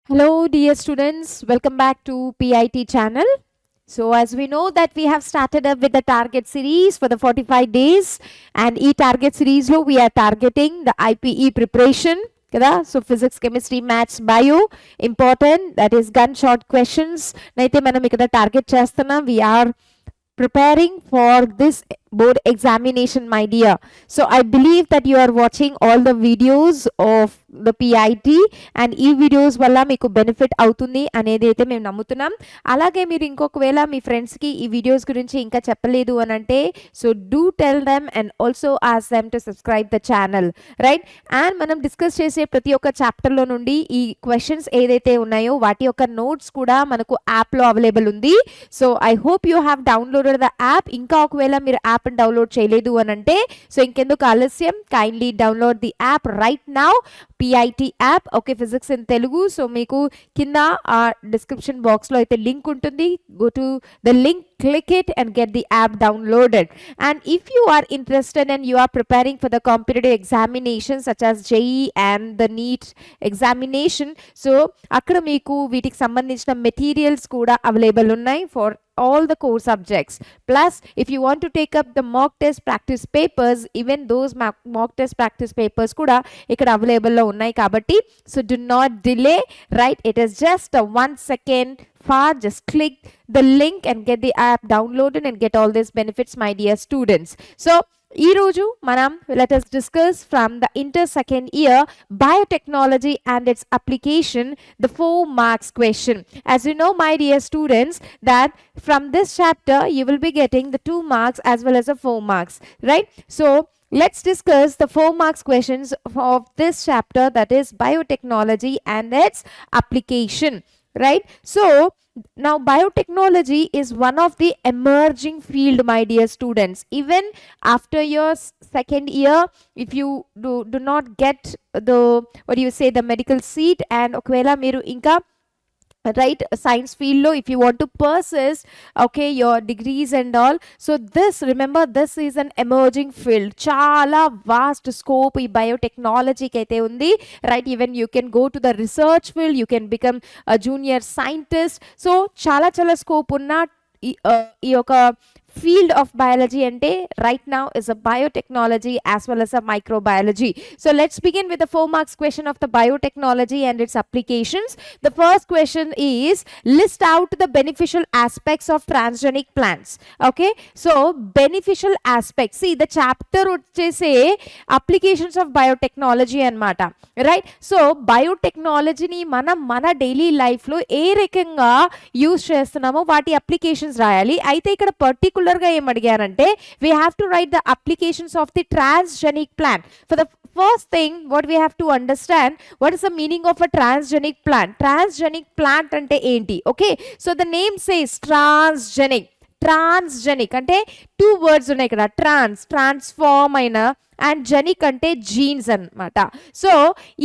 Hello dear students, welcome back to PIT channel. So as we know that we have started up with the target series for the 45 days and target series lo we are targeting the IPE preparation kada. So physics, chemistry, maths, bio important, that is gunshot questions naithe manam ikkada target chestunam. We are preparing for this board examination, my dear. So I believe that you are watching all the videos of the PIT and ఈ videos వల్ల మీకు benefit అవుతుంది అనేది అయితే మేము నమ్ముతున్నాం. అలాగే మీరు ఇంకొకవేళ మీ ఫ్రెండ్స్కి ఈ వీడియోస్ గురించి ఇంకా చెప్పలేదు అని అంటే so do tell them and also ask them to subscribe the channel, right? And మనం డిస్కస్ చేసే ప్రతి ఒక్క చాప్టర్లో నుండి ఈ క్వశ్చన్స్ ఏదైతే ఉన్నాయో వాటి యొక్క నోట్స్ కూడా మనకు యాప్లో అవైలబుల్ ఉంది. So I hope you have downloaded the app. ఇంకా ఒకవేళ మీరు యాప్ డౌన్లోడ్ చేయలేదు అని అంటే సో ఇంకెందుకు ఆలస్యం, kindly download the app right now, PIT app. Okay, physics in Telugu. So మీకు కింద ఆ డిస్క్రిప్షన్ బాక్స్లో అయితే లింక్ ఉంటుంది. Go to the link, click it and get the app downloaded. And if you are interested and you are preparing for the competitive examinations such as JEE and the NEET examination, so అక్కడ మీకు వీటికి సంబంధించిన materials కూడా available ఉన్నాయి for all the core subjects. Plus if you want to take up the mock test practice papers, even those mock test practice papers kuda ikkada available lo unnai kabatti so do not delay, right? It is just a 1 second far. Just click the link and get the app downloaded and get all these benefits, my dear students. So ఈ రోజు మనం let us discuss from the inter second year biotechnology and its application, the 4 marks question. As you know, my dear students, that from this chapter you will be getting the 2 marks as well as the 4 marks, right? So let's discuss the 4 marks questions of this chapter, that is biotechnology and its application, right? So now biotechnology is one of the emerging field, my dear students. Even after your second year, if you do not get the what do you say the medical seat and okvela మీరు ఇంకా right science field lo if you want to persist okay your degrees and all, so this, remember, this is an emerging field. Chala vast scope ee biotechnology ki aithe undi, right? Even you can go to the research field, you can become a junior scientist. So chala scope unna ఈ యొక్క field of biology ante right now is a biotechnology as well as a microbiology. So let's begin with the 4 marks question of the biotechnology and its applications. The first question is, list out the beneficial aspects of transgenic plants. Okay, so beneficial aspects, see the chapter వచ్చేసే applications of biotechnology అన్నమాట, right? So biotechnology ని మనం మన daily life లో ఏ రకంగా use చేస్తున్నామో వాటి applications రాయాలి. అయితే ఇక్కడ పర్టికులర్ గా ఏం అడిగారంటే we have to write the applications of the transgenic plant. For the first thing, what we have to understand, what is the meaning of a transgenic plant? Transgenic plant ante enti? Okay, so the name says transgenic. Transgenic అంటే 2 words ఉన్నాయి ఇక్కడ, transform అయిన and జెనిక్ అంటే jeans అన్నమాట. So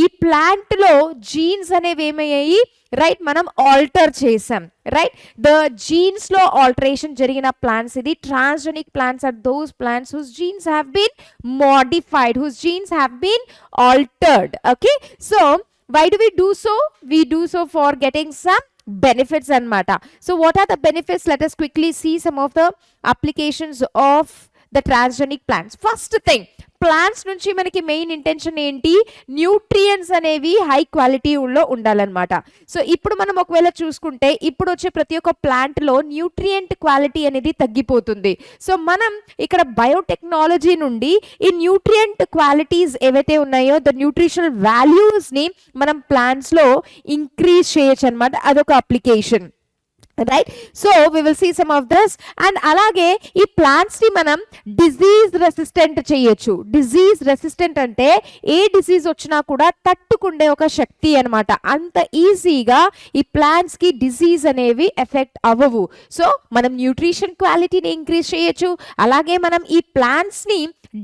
ఈ plant లో genes అనేవి ఏమయ్యాయి, రైట్, మనం ఆల్టర్ చేసాం, రైట్? ద జీన్స్ లో ఆల్టరేషన్ జరిగిన ప్లాంట్స్ ఇది transgenic plants are those plants whose genes have been modified, whose genes have been altered. Okay, so why do we do so? We do so for getting some benefits anamata. So what are the benefits? Let us quickly see some of the applications of the transgenic plants. First thing, plants నుంచి మనకి main intention ఏంటి, nutrients అనేవి high quality లో ఉండాలన్నమాట. So ఇప్పుడు మనం ఒకవేళ చూసుకుంటే ఇప్పుడు వచ్చే ప్రతి ఒక్క ప్లాంట్ లో న్యూట్రియంట్ క్వాలిటీ అనేది తగ్గిపోతుంది. సో మనం ఇక్కడ బయోటెక్నాలజీ నుండి ఈ న్యూట్రియంట్ క్వాలిటీస్ ఏవైతే ఉన్నాయో ద న్యూట్రిషనల్ వాల్యూస్ ని మనం ప్లాంట్స్ లో ఇంక్రీజ్ చేయొచ్చు అన్నమాట. అదొక application, right? So we will see some of this. And అలాగే ఈ ప్లాంట్స్ ని మనం డిజీజ్ రెసిస్టెంట్ చేయొచ్చు. డిజీజ్ రెసిస్టెంట్ అంటే ఏ డిజీజ్ వచ్చినా కూడా తట్టుకుండే ఒక శక్తి అన్నమాట. అంత ఈజీగా ఈ ప్లాంట్స్ కి డిజీజ్ అనేవి ఎఫెక్ట్ అవ్వవు. సో మనం న్యూట్రిషన్ క్వాలిటీని ఇంక్రీజ్ చేయొచ్చు. అలాగే మనం ఈ ప్లాంట్స్ ని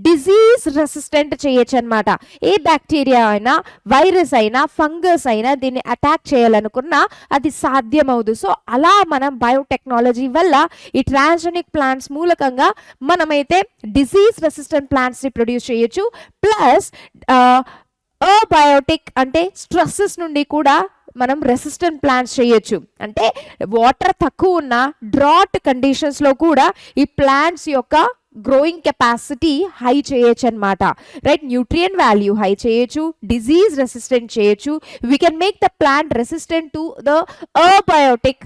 డిజీజ్ రెసిస్టెంట్ చేయొచ్చు అన్నమాట. ఏ బ్యాక్టీరియా అయినా, వైరస్ అయినా, ఫంగస్ అయినా దీన్ని అటాక్ చేయాలనుకున్నా అది సాధ్యమవుదు. సో అలా మనం బయోటెక్నాలజీ వల్ల ఈ ట్రాన్స్జెనిక్ ప్లాంట్స్ మూలకంగా మనమైతే డిజీజ్ రెసిస్టెంట్ ప్లాంట్స్ ని ప్రొడ్యూస్ చేయొచ్చు. ప్లస్ అబయోటిక్ అంటే స్ట్రెస్సెస్ నుండి కూడా మనం రెసిస్టెంట్ ప్లాంట్స్ చేయొచ్చు. అంటే వాటర్ తక్కువ ఉన్న డ్రాట్ కండిషన్స్లో కూడా ఈ ప్లాంట్స్ యొక్క గ్రోయింగ్ కెపాసిటీ హై చేయొచ్చు అనమాట. రైట్, న్యూట్రియంట్ వాల్యూ హై చేయొచ్చు, డిజీజ్ రెసిస్టెంట్ చేయొచ్చు. We can make the plant resistant to the abiotic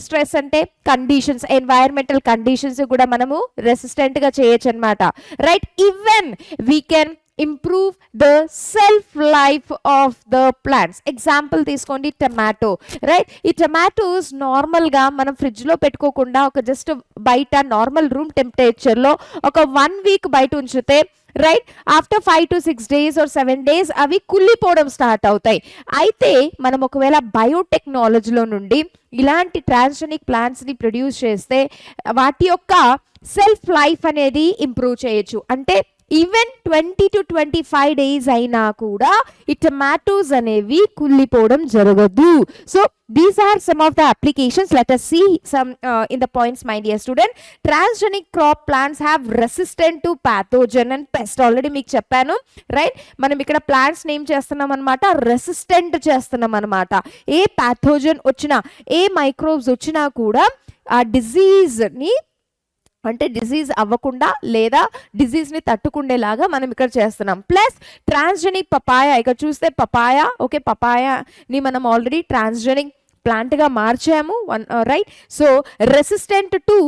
stress అంటే కండిషన్స్, ఎన్వైరన్మెంటల్ కండిషన్స్ కూడా మనము రెసిస్టెంట్గా చేయొచ్చు అనమాట. Right, even we can improve the self life of the plants. Example తీసుకోండి, tomato. Right, ఈ tomatoes నార్మల్గా మనం ఫ్రిడ్జ్లో పెట్టుకోకుండా ఒక జస్ట్ బయట నార్మల్ రూమ్ టెంపరేచర్లో ఒక 1 వీక్ బయట ఉంచితే right, after 5 to 6 days or 7 days అవి కుళ్ళిపోవడం స్టార్ట్ అవుతాయి. అయితే మనం ఒకవేళ బయోటెక్నాలజీలో నుండి ఇలాంటి ట్రాన్స్జెనిక్ ప్లాంట్స్ని ప్రొడ్యూస్ చేస్తే వాటి యొక్క సెల్ఫ్ లైఫ్ అనేది ఇంప్రూవ్ చేయొచ్చు. అంటే ఈవెన్ 20 to 25 days అయినా కూడా ఈ టమాటోస్ అనేవి కుళ్ళిపోవడం జరగదు. So these are some of the applications. Let us see some in the points, my dear student. Transgenic crop plants have resistant to pathogen and pest. Already మీకు చెప్పాను. Right, మనం ఇక్కడ plants name చేస్తున్నాం అనమాట, resistant చేస్తున్నాం అనమాట. ఏ pathogen వచ్చినా, ఏ microbes వచ్చినా కూడా ఆ డిజీజ్ని అంటే డిజీజ్ అవ్వకుండా లేదా డిజీజ్ని తట్టుకుండేలాగా మనం ఇక్కడ చేస్తున్నాం. ప్లస్ ట్రాన్స్జెనిక్ పపాయ, ఇక్కడ చూస్తే పపాయ, ఓకే, పపాయని మనం ఆల్రెడీ ట్రాన్స్జెనిక్ ప్లాంట్గా మార్చాము. Right, so resistant to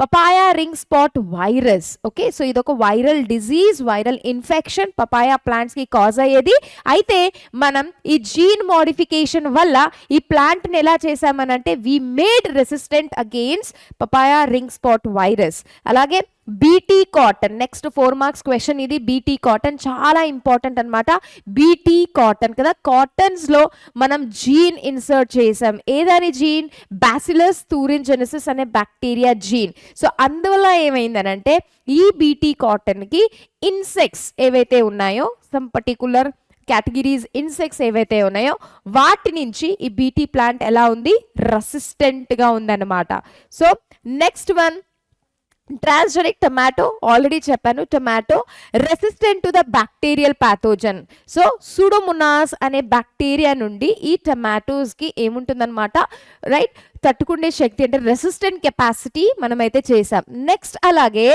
papaya ring spot virus. Okay, so ఇది ఒక viral disease, viral infection papaya ప్లాంట్స్కి కాజ్ అయ్యేది. అయితే మనం ఈ జీన్ మోడిఫికేషన్ వల్ల ఈ ప్లాంట్ని ఎలా చేసామనంటే we made resistant against papaya ring spot virus. అలాగే BT cotton, next 4 marks question ఇది. బీటీ కాటన్ చాలా ఇంపార్టెంట్ అనమాట. బీటీ కాటన్ కదా, కాటన్స్లో మనం జీన్ ఇన్సర్ట్ చేసాం. ఏదని జీన్? బ్యాసిలస్ థూరింజెనిసిస్ అనే బ్యాక్టీరియా జీన్. సో అందువల్ల ఏమైందనంటే ఈ బీటీ కాటన్కి ఇన్సెక్ట్స్ ఏవైతే ఉన్నాయో, సమ్ పర్టికులర్ కేటగిరీస్ ఇన్సెక్ట్స్ ఏవైతే ఉన్నాయో వాటి నుంచి ఈ బీటీ ప్లాంట్ ఎలా ఉంది? రెసిస్టెంట్గా ఉందన్నమాట. So next one, transgenic tomato. Already చెప్పాను, tomato resistant to the bacterial pathogen. So Pseudomonas అనే బ్యాక్టీరియా నుండి ఈ టమాటోస్కి ఏముంటుందన్నమాట? రైట్, తట్టుకునే శక్తి అంటే రెసిస్టెంట్ కెపాసిటీ మనమైతే చేసాం. నెక్స్ట్ అలాగే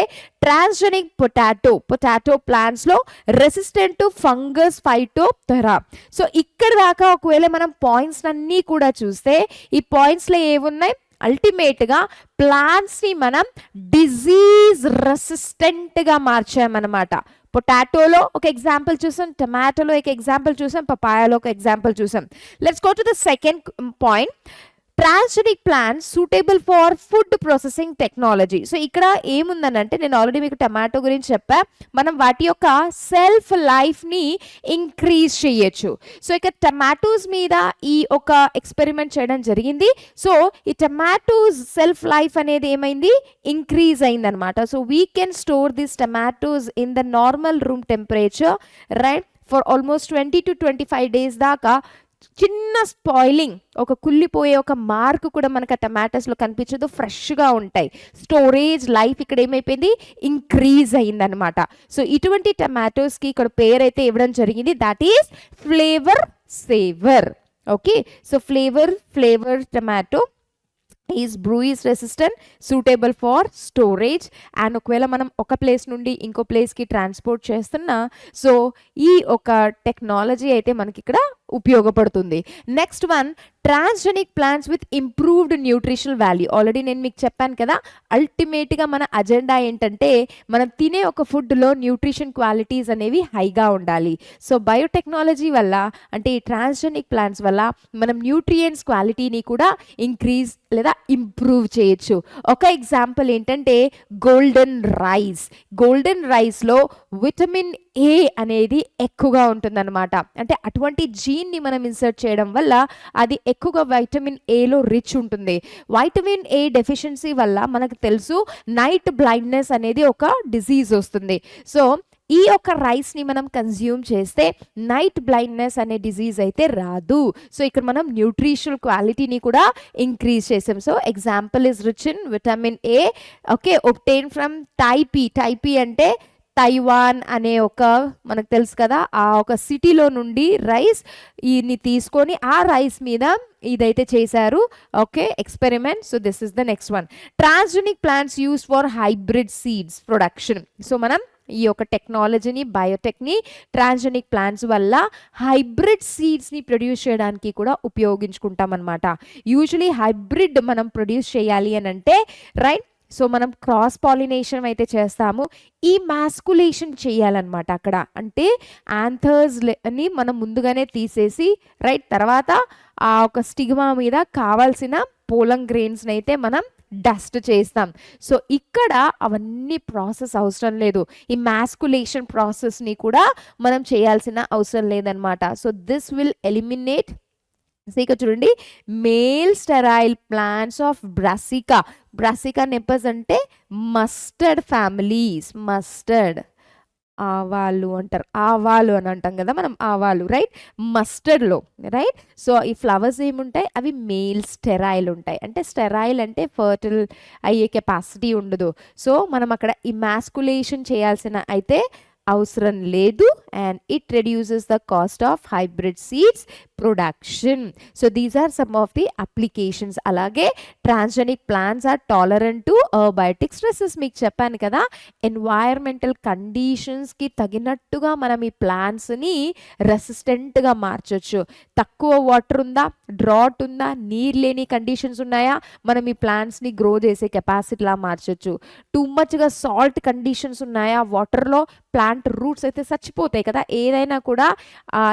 ట్రాన్స్జెనిక్ పొటాటో ప్లాంట్స్లో resistant to fungus Phytophthora. So ఇక్కడ దాకా ఒకవేళ మనం పాయింట్స్ అన్నీ కూడా చూస్తే ఈ పాయింట్స్లో ఏమున్నాయి? అల్టిమేట్గా ప్లాంట్స్ని మనం డిజీజ్ రెసిస్టెంట్గా మార్చామన్నమాట. పొటాటోలో ఒక ఎగ్జాంపుల్ చూసాం, టమాటోలో ఒక ఎగ్జాంపుల్ చూసాం, పపాయాలో ఒక ఎగ్జాంపుల్ చూసాం. Let's go to the second point, transgenic plants suitable for food processing technology. So ఇక్కడ ఏముందనంటే నేను ఆల్రెడీ మీకు టమాటో గురించి చెప్పా, మనం వాటి యొక్క సెల్ఫ్ లైఫ్ని ఇంక్రీజ్ చేయొచ్చు. సో ఇక టమాటోస్ మీద ఈ ఒక ఎక్స్పెరిమెంట్ చేయడం జరిగింది. సో ఈ టమాటోస్ సెల్ఫ్ లైఫ్ అనేది ఏమైంది? ఇంక్రీజ్ అయిందనమాట. So we can store this tomatoes in the normal room temperature right for almost 20 to 25 days దాకా. చిన్న స్పాయిలింగ్, ఒక కుళ్ళిపోయే ఒక మార్క్ కూడా మనకు ఆ టమాటోస్లో కనిపించదు, ఫ్రెష్గా ఉంటాయి. స్టోరేజ్ లైఫ్ ఇక్కడ ఏమైపోయింది? ఇంక్రీజ్ అయిందనమాట. సో ఇటువంటి టమాటోస్కి ఇక్కడ పేరు అయితే ఇవ్వడం జరిగింది, that is Flavr Savr. Okay, so Flavr tomato is bruise resistant, suitable for storage. And ఒకవేళ మనం ఒక ప్లేస్ నుండి ఇంకో ప్లేస్కి ట్రాన్స్పోర్ట్ చేస్తున్నా, సో ఈ ఒక టెక్నాలజీ అయితే మనకి ఇక్కడ ఉపయోగపడుతుంది. Next one, transgenic plants with improved nutritional value. Already నేను మీకు చెప్పాను కదా, అల్టిమేట్గా మన అజెండా ఏంటంటే మనం తినే ఒక ఫుడ్లో న్యూట్రిషన్ క్వాలిటీస్ అనేవి హైగా ఉండాలి. సో బయోటెక్నాలజీ వల్ల అంటే ఈ ట్రాన్స్జెనిక్ ప్లాంట్స్ వల్ల మనం న్యూట్రియంట్స్ క్వాలిటీని కూడా ఇంక్రీజ్ లేదా ఇంప్రూవ్ చేయొచ్చు. ఒక ఎగ్జాంపుల్ ఏంటంటే గోల్డెన్ రైస్లో విటమిన్ ఏ అనేది ఎక్కువగా ఉంటుందన్నమాట. అంటే అటువంటి జీన్ని మనం ఇన్సర్ట్ చేయడం వల్ల అది ఎక్కువగా వైటమిన్ ఏలో రిచ్ ఉంటుంది. వైటమిన్ ఏ డెఫిషియన్సీ వల్ల మనకు తెలుసు నైట్ బ్లైండ్నెస్ అనేది ఒక డిజీజ్ వస్తుంది. సో ఈ యొక్క రైస్ని మనం కన్జ్యూమ్ చేస్తే నైట్ బ్లైండ్నెస్ అనే డిజీజ్ అయితే రాదు. సో ఇక్కడ మనం న్యూట్రిషనల్ క్వాలిటీని కూడా ఇంక్రీజ్ చేసాం. So example is rich in vitamin A. Okay, obtain from Taipei అంటే తైవాన్ అనే ఒక మనకు తెలుసు కదా ఆ ఒక సిటీలో నుండి రైస్ ఈని తీసుకొని ఆ రైస్ మీద ఇదైతే చేశారు. Okay, experiment. So this is the next one. Transgenic plants use for hybrid seeds production. So మనం ఈ యొక్క టెక్నాలజీని బయోటెక్ని ట్రాన్స్జెనిక్ ప్లాంట్స్ వల్ల హైబ్రిడ్ సీడ్స్ని ప్రొడ్యూస్ చేయడానికి కూడా ఉపయోగించుకుంటాం అనమాట. యూజువలీ హైబ్రిడ్ మనం ప్రొడ్యూస్ చేయాలి అని అంటే రైట్, సో మనం క్రాస్ పాలినేషన్ అయితే చేస్తాము, ఈ మాస్కులేషన్ చేయాలన్నమాట అక్కడ. అంటే యాంథర్స్ని మనం ముందుగానే తీసేసి రైట్ తర్వాత ఆ ఒక స్టిగ్మా మీద కావాల్సిన పోలం గ్రెయిన్స్ని అయితే మనం డస్ట్ చేస్తాం. సో ఇక్కడ అవన్నీ ప్రాసెస్ అవసరం లేదు, ఈ మాస్కులేషన్ ప్రాసెస్ని కూడా మనం చేయాల్సిన అవసరం లేదనమాట. So this will eliminate. ఇక్కడ చూడండి, male sterile plants of Brassica. Brassica napus అంటే మస్టర్డ్ ఫ్యామిలీస్. మస్టర్డ్ ఆవాలు అంటారు, ఆవాలు అని అంటాం కదా మనం, ఆవాలు రైట్, మస్టర్డ్లో రైట్. సో ఈ ఫ్లవర్స్ ఏముంటాయి, అవి మేల్ స్టెరైల్ ఉంటాయి. అంటే స్టెరైల్ అంటే ఫర్టిల్ అయ్యే కెపాసిటీ ఉండదు. సో మనం అక్కడ ఇమాస్కులేషన్ చేయాల్సిన అయితే అవసరం లేదు, and it reduces the cost of hybrid seeds production. So these are some of the applications. అలాగే transgenic plants are tolerant to biotic stresses. మీకు చెప్పాను కదా, ఎన్వైర్మెంటల్ కండిషన్స్కి తగినట్టుగా మనం ఈ ప్లాంట్స్ని రెసిస్టెంట్గా మార్చొచ్చు. తక్కువ వాటర్ ఉందా, డ్రాట్ ఉందా, నీరు లేని కండిషన్స్ ఉన్నాయా, మనం ఈ ప్లాంట్స్ని గ్రో చేసే కెపాసిటీలా మార్చొచ్చు. టూ మచ్గా సాల్ట్ కండిషన్స్ ఉన్నాయా వాటర్లో, ప్లాంట్ రూట్స్ అయితే చచ్చిపోతాయి కదా. ఏదైనా కూడా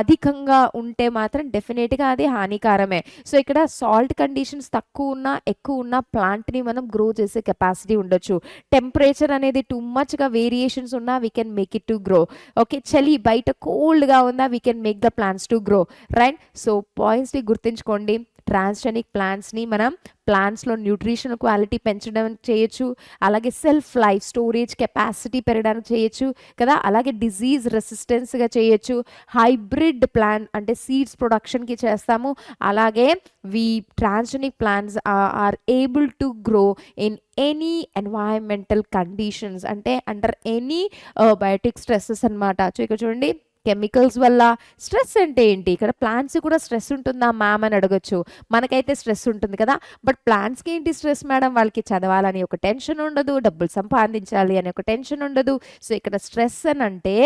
అధికంగా ఉంటే మాత్రం డెఫినెట్గా అది హానికారమే. సో ఇక్కడ సాల్ట్ కండిషన్స్ తక్కువ ఉన్నా ఎక్కువ ఉన్న ప్లాంట్ని మనం గ్రో చేసే కెపాసిటీ ఉండొచ్చు. టెంపరేచర్ అనేది టూ మచ్గా వేరియేషన్స్ ఉన్నా we can make it to grow. Okay, చలి బయట కోల్డ్గా ఉందా, we can make the plants to grow right. So పాయింట్స్ని గుర్తుంచుకోండి. ట్రాన్స్జెనిక్ ప్లాంట్స్ని మనం ప్లాంట్స్లో న్యూట్రిషన్ క్వాలిటీ పెంచడం చేయొచ్చు, అలాగే సెల్ఫ్ లైఫ్ స్టోరేజ్ కెపాసిటీ పెరగడానికి చేయొచ్చు కదా, అలాగే డిజీజ్ రెసిస్టెన్స్గా చేయొచ్చు. హైబ్రిడ్ ప్లాంట్ అంటే సీడ్స్ ప్రొడక్షన్కి చేస్తాము. అలాగే we transgenic plants are able to grow in any environmental conditions, అంటే అండర్ ఎనీ బయోటిక్ స్ట్రెస్సెస్ అనమాట. సో ఇక్కడ చూడండి, కెమికల్స్ వల్ల స్ట్రెస్ అంటే ఏంటి, ఇక్కడ ప్లాంట్స్ కూడా స్ట్రెస్ ఉంటుందా మ్యామ్ అని అడగచ్చు. మనకైతే స్ట్రెస్ ఉంటుంది కదా, బట్ ప్లాంట్స్కి ఏంటి స్ట్రెస్ మేడం, వాళ్ళకి చదవాలని ఒక టెన్షన్ ఉండదు, డబ్బులు సంపాదించాలి అని ఒక టెన్షన్ ఉండదు. సో ఇక్కడ స్ట్రెస్ అని అంటే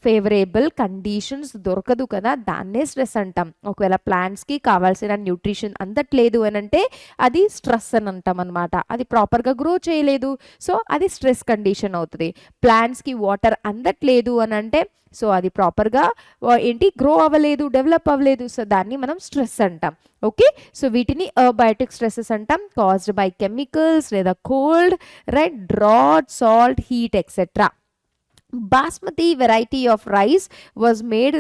ఫేవరేబుల్ కండిషన్స్ దొరకదు కదా, దాన్నే స్ట్రెస్ అంటాం. ఒకవేళ ప్లాంట్స్కి కావాల్సిన న్యూట్రిషన్ అందట్లేదు అని అంటే అది స్ట్రెస్ అని అంటాం అనమాట. అది ప్రాపర్గా గ్రో చేయలేదు, సో అది స్ట్రెస్ కండిషన్ అవుతుంది. ప్లాంట్స్కి వాటర్ అందట్లేదు అని అంటే సో అది ప్రాపర్గా ఏంటి గ్రో అవ్వలేదు, డెవలప్ అవ్వలేదు, సో దాన్ని మనం స్ట్రెస్ అంటాం. ఓకే, సో వీటిని బయోటిక్ స్ట్రెసెస్ అంటాం, కాజ్డ్ బై కెమికల్స్ లేదా cold right, drought, salt, heat etcetera. Basmati variety of rice was made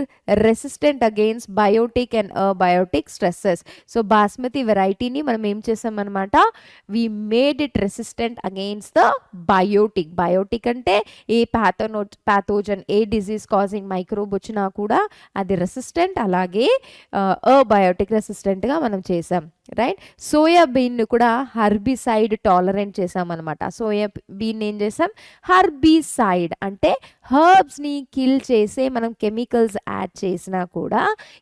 resistant against biotic and abiotic stresses. So basmati variety ni మనం ఏం చేసాం అనమాట, we made it resistant against the biotic. biotic అంటే ఏ pathogen ఏ disease causing microbe వచ్చినా కూడా అది resistant, అలాగే abiotic రెసిస్టెంట్గా మనం చేసాం రైట్. సోయాబీన్ కూడా హర్బిసైడ్ టాలరెంట్ చేసాం అనమాట. సోయాబీన్ ఏం చేసాం, హర్బిసైడ్ అంటే హర్బ్స్ని కిల్ చేసే మనం కెమికల్స్ యాడ్ చేసినా కూడా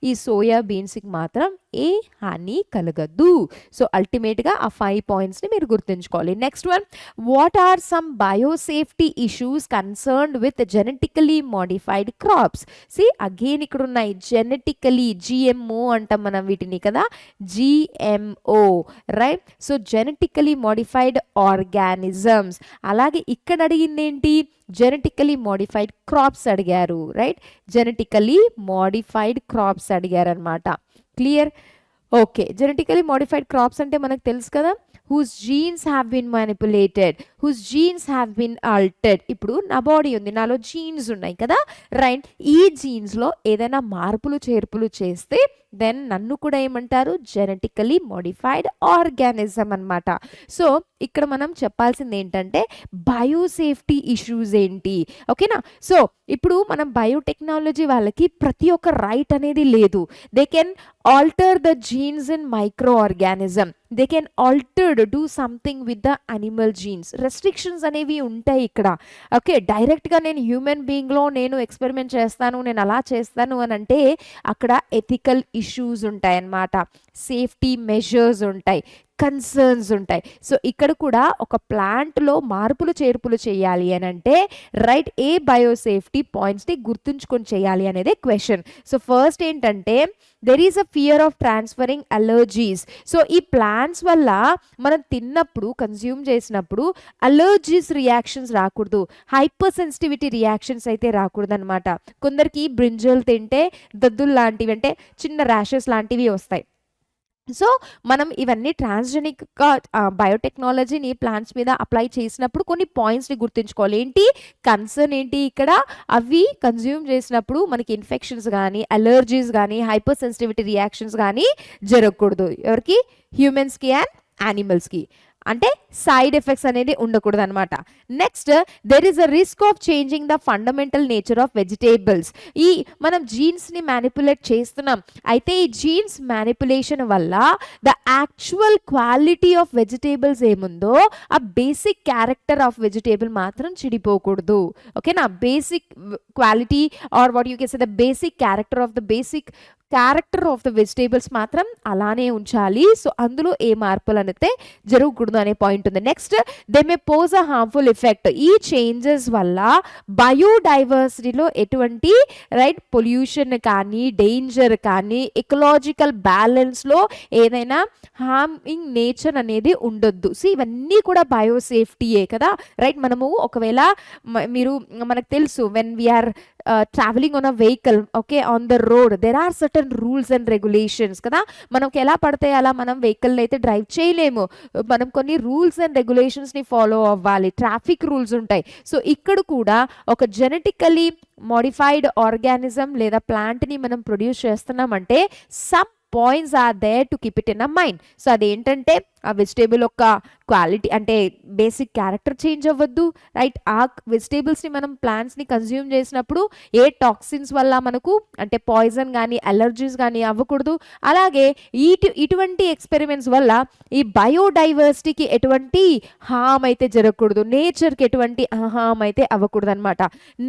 ఈ సోయాబీన్స్కి మాత్రం ఏ హాని కలగదు. సో అల్టిమేట్గా ఆ 5 పాయింట్స్ని మీరు గుర్తుంచుకోవాలి. Next one, what are some biosafety issues concerned with genetically modified crops. See again ఇక్కడ ఉన్నాయి జెనెటికలీ, జిఎంఓ అంటాం మనం వీటిని కదా, GMO right. So genetically modified organisms. అలాగే ఇక్కడ అడిగింది ఏంటి, జెనెటికలీ మోడిఫైడ్ క్రాప్స్ అడిగారు రైట్, జెనెటికలీ మోడిఫైడ్ క్రాప్స్ అడిగారు అనమాట. Clear? Okay, genetically modified crops అంటే మనకు తెలుసు కదా, whose genes have been manipulated, whose genes have been altered. ఇప్పుడు నా బాడీ ఉంది, నాలో జీన్స్ ఉన్నాయి కదా రైట్, ఈ జీన్స్లో ఏదైనా మార్పులు చేర్పులు చేస్తే దెన్ నన్ను కూడా ఏమంటారు, జెనెటికలీ మోడిఫైడ్ ఆర్గానిజం అన్నమాట. సో ఇక్కడ మనం చెప్పాల్సింది ఏంటంటే బయోసేఫ్టీ ఇష్యూస్ ఏంటి, ఓకేనా. సో ఇప్పుడు మనం బయోటెక్నాలజీ వాళ్ళకి ప్రతి ఒక్క రైట్ అనేది లేదు. They can alter the genes in microorganism, they can altered do something with the animal genes. Restrictions అనేవి ఉంటాయి ఇక్కడ, ఓకే. డైరెక్ట్గా నేను హ్యూమన్ బీయింగ్లో నేను ఎక్స్పెరిమెంట్ చేస్తాను, నేను అలా చేస్తాను అని అంటే అక్కడ ఎథికల్ ఇష్యూస్ ఉంటాయి అన్నమాట, సేఫ్టీ మెజర్స్ ఉంటాయి, కన్సర్న్స్ ఉంటాయి. సో ఇక్కడ కూడా ఒక ప్లాంట్లో మార్పులు చేర్పులు చేయాలి అని అంటే రైట్ ఏ బయోసేఫ్టీ పాయింట్స్ని గుర్తుంచుకొని చేయాలి అనేదే క్వశ్చన్. సో ఫస్ట్ ఏంటంటే there is a fear of transferring allergies. So ఈ ప్లాంట్స్ వల్ల మనం తిన్నప్పుడు కన్జ్యూమ్ చేసినప్పుడు అలర్జీస్ రియాక్షన్స్ రాకూడదు, హైపర్ సెన్సిటివిటీ రియాక్షన్స్ అయితే రాకూడదు అనమాట. కొందరికి బ్రింజల్ తింటే దద్దులు లాంటివి అంటే చిన్న ర్యాషెస్ లాంటివి వస్తాయి. సో మనం ఇవన్నీ ట్రాన్స్జెనిక్గా బయోటెక్నాలజీని ప్లాంట్స్ మీద అప్లై చేసినప్పుడు కొన్ని పాయింట్స్ని గుర్తుంచుకోవాలి. ఏంటి కన్సర్న్ ఏంటి ఇక్కడ, అవి కన్జ్యూమ్ చేసినప్పుడు మనకి ఇన్ఫెక్షన్స్ కానీ అలర్జీస్ కానీ హైపర్ సెన్సిటివిటీ రియాక్షన్స్ కానీ జరగకూడదు. ఎవరికి, హ్యూమన్స్కి అండ్ యానిమల్స్కి, అంటే సైడ్ ఎఫెక్ట్స్ అనేది ఉండకూడదు అనమాట. Next there is a risk of changing the fundamental nature of vegetables. ఈ మనం జీన్స్ని మ్యానిపులేట్ చేస్తున్నాం, అయితే ఈ జీన్స్ మ్యానిపులేషన్ వల్ల the actual quality of vegetables ఏముందో ఆ బేసిక్ క్యారెక్టర్ ఆఫ్ వెజిటేబుల్ మాత్రం చెడిపోకూడదు, ఓకేనా. Basic quality are what you can say the basic character of the vegetables మాత్రం అలానే ఉంచాలి. సో అందులో ఏ మార్పులు అనేది జరగకూడదు అనే పాయింట్ ఉంది. Next they may pose a harmful effect. ఈ చేంజెస్ వల్ల బయోడైవర్సిటీలో ఎటువంటి రైట్ పొల్యూషన్ కానీ డేంజర్ కానీ ఎకలాజికల్ బ్యాలెన్స్లో ఏదైనా హార్మింగ్ నేచర్ అనేది ఉండొద్దు. సో ఇవన్నీ కూడా బయోసేఫ్టీయే కదా, రైట్. మనము ఒకవేళ మనకు తెలుసు when we are traveling on a vehicle, okay, on the road there are certain rules and regulations కదా. మనకి ఎలా పడితే అలా మనం వెహికల్ అయితే డ్రైవ్ చేయలేము, మనం కొన్ని రూల్స్ అండ్ రెగ్యులేషన్స్ని ఫాలో అవ్వాలి, ట్రాఫిక్ రూల్స్ ఉంటాయి. సో ఇక్కడ కూడా ఒక జెనెటికలీ మోడిఫైడ్ ఆర్గానిజం లేదా ప్లాంట్ని మనం ప్రొడ్యూస్ చేస్తున్నామంటే some points are there to keep it in a mind. So అదేంటంటే ఆ వెజిటేబుల్ యొక్క క్వాలిటీ అంటే బేసిక్ క్యారెక్టర్ చేంజ్ అవ్వద్దు, రైట్. ఆ వెజిటేబుల్స్ని మనం ప్లాంట్స్ని కన్జ్యూమ్ చేసినప్పుడు ఏ టాక్సిన్స్ వల్ల మనకు అంటే పాయిజన్ కానీ అలర్జీస్ కానీ అవ్వకూడదు. అలాగే ఇటువంటి ఎక్స్పెరిమెంట్స్ వల్ల ఈ బయోడైవర్సిటీకి ఎటువంటి హామ్ అయితే జరగకూడదు, నేచర్కి ఎటువంటి హామ్ అయితే అవ్వకూడదు అనమాట.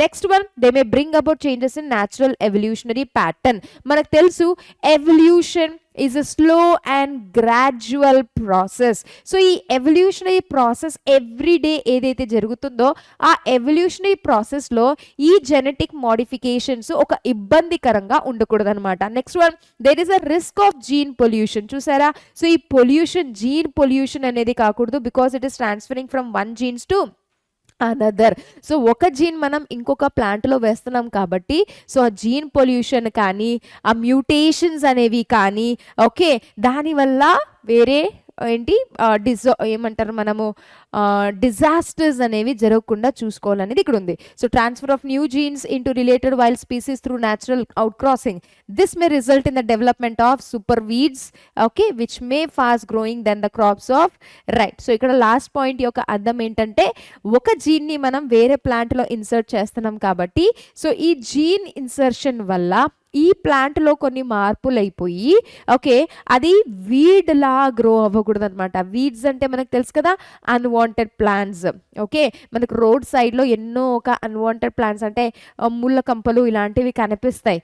Next one they may bring about changes in natural evolutionary pattern. మనకు తెలుసు evolution is a slow and gradual process. So ఈ ఎవల్యూషనరీ ప్రాసెస్ ఎవ్రీ డే ఏదైతే జరుగుతుందో ఆ ఎవల్యూషనరీ ప్రాసెస్లో ఈ జెనెటిక్ మోడిఫికేషన్స్ ఒక ఇబ్బందికరంగా ఉండకూడదు అనమాట. Next one there is a risk of gene pollution. చూసారా, సో ఈ పొల్యూషన్ జీన్ పొల్యూషన్ అనేది కాకూడదు, because it is transferring from one genes to another. So ఒక జీన్ మనం ఇంకొక ప్లాంట్లో వేస్తున్నాం కాబట్టి సో ఆ జీన్ పొల్యూషన్ కానీ ఆ మ్యూటేషన్స్ అనేవి కానీ ఓకే దానివల్ల వేరే ఏంటి ఏమంటారు మనము డిజాస్టర్స్ అనేవి జరగకుండా చూసుకోవాలనేది ఇక్కడ ఉంది. So transfer of new genes into related wild species through natural out crossing, this may result in the development of super weeds okay which may fast growing then the crops of right. So ఇక్కడ last point యొక్క అర్థం ఏంటంటే ఒక జీన్ని మనం వేరే ప్లాంట్లో insert చేస్తున్నాం కాబట్టి సో ఈ జీన్ ఇన్సర్షన్ వల్ల ఈ ప్లాంట్లో కొన్ని మార్పులు అయిపోయి ఓకే అది వీడ్ లా గ్రో అవ్వకూడదు అనమాట. వీడ్స్ అంటే మనకు తెలుసు కదా అన్వాంటెడ్ ప్లాంట్స్ ఓకే. మనకు రోడ్ సైడ్లో ఎన్నో ఒక అన్వాంటెడ్ ప్లాంట్స్ అంటే ముళ్ళ కంపలు ఇలాంటివి కనిపిస్తాయి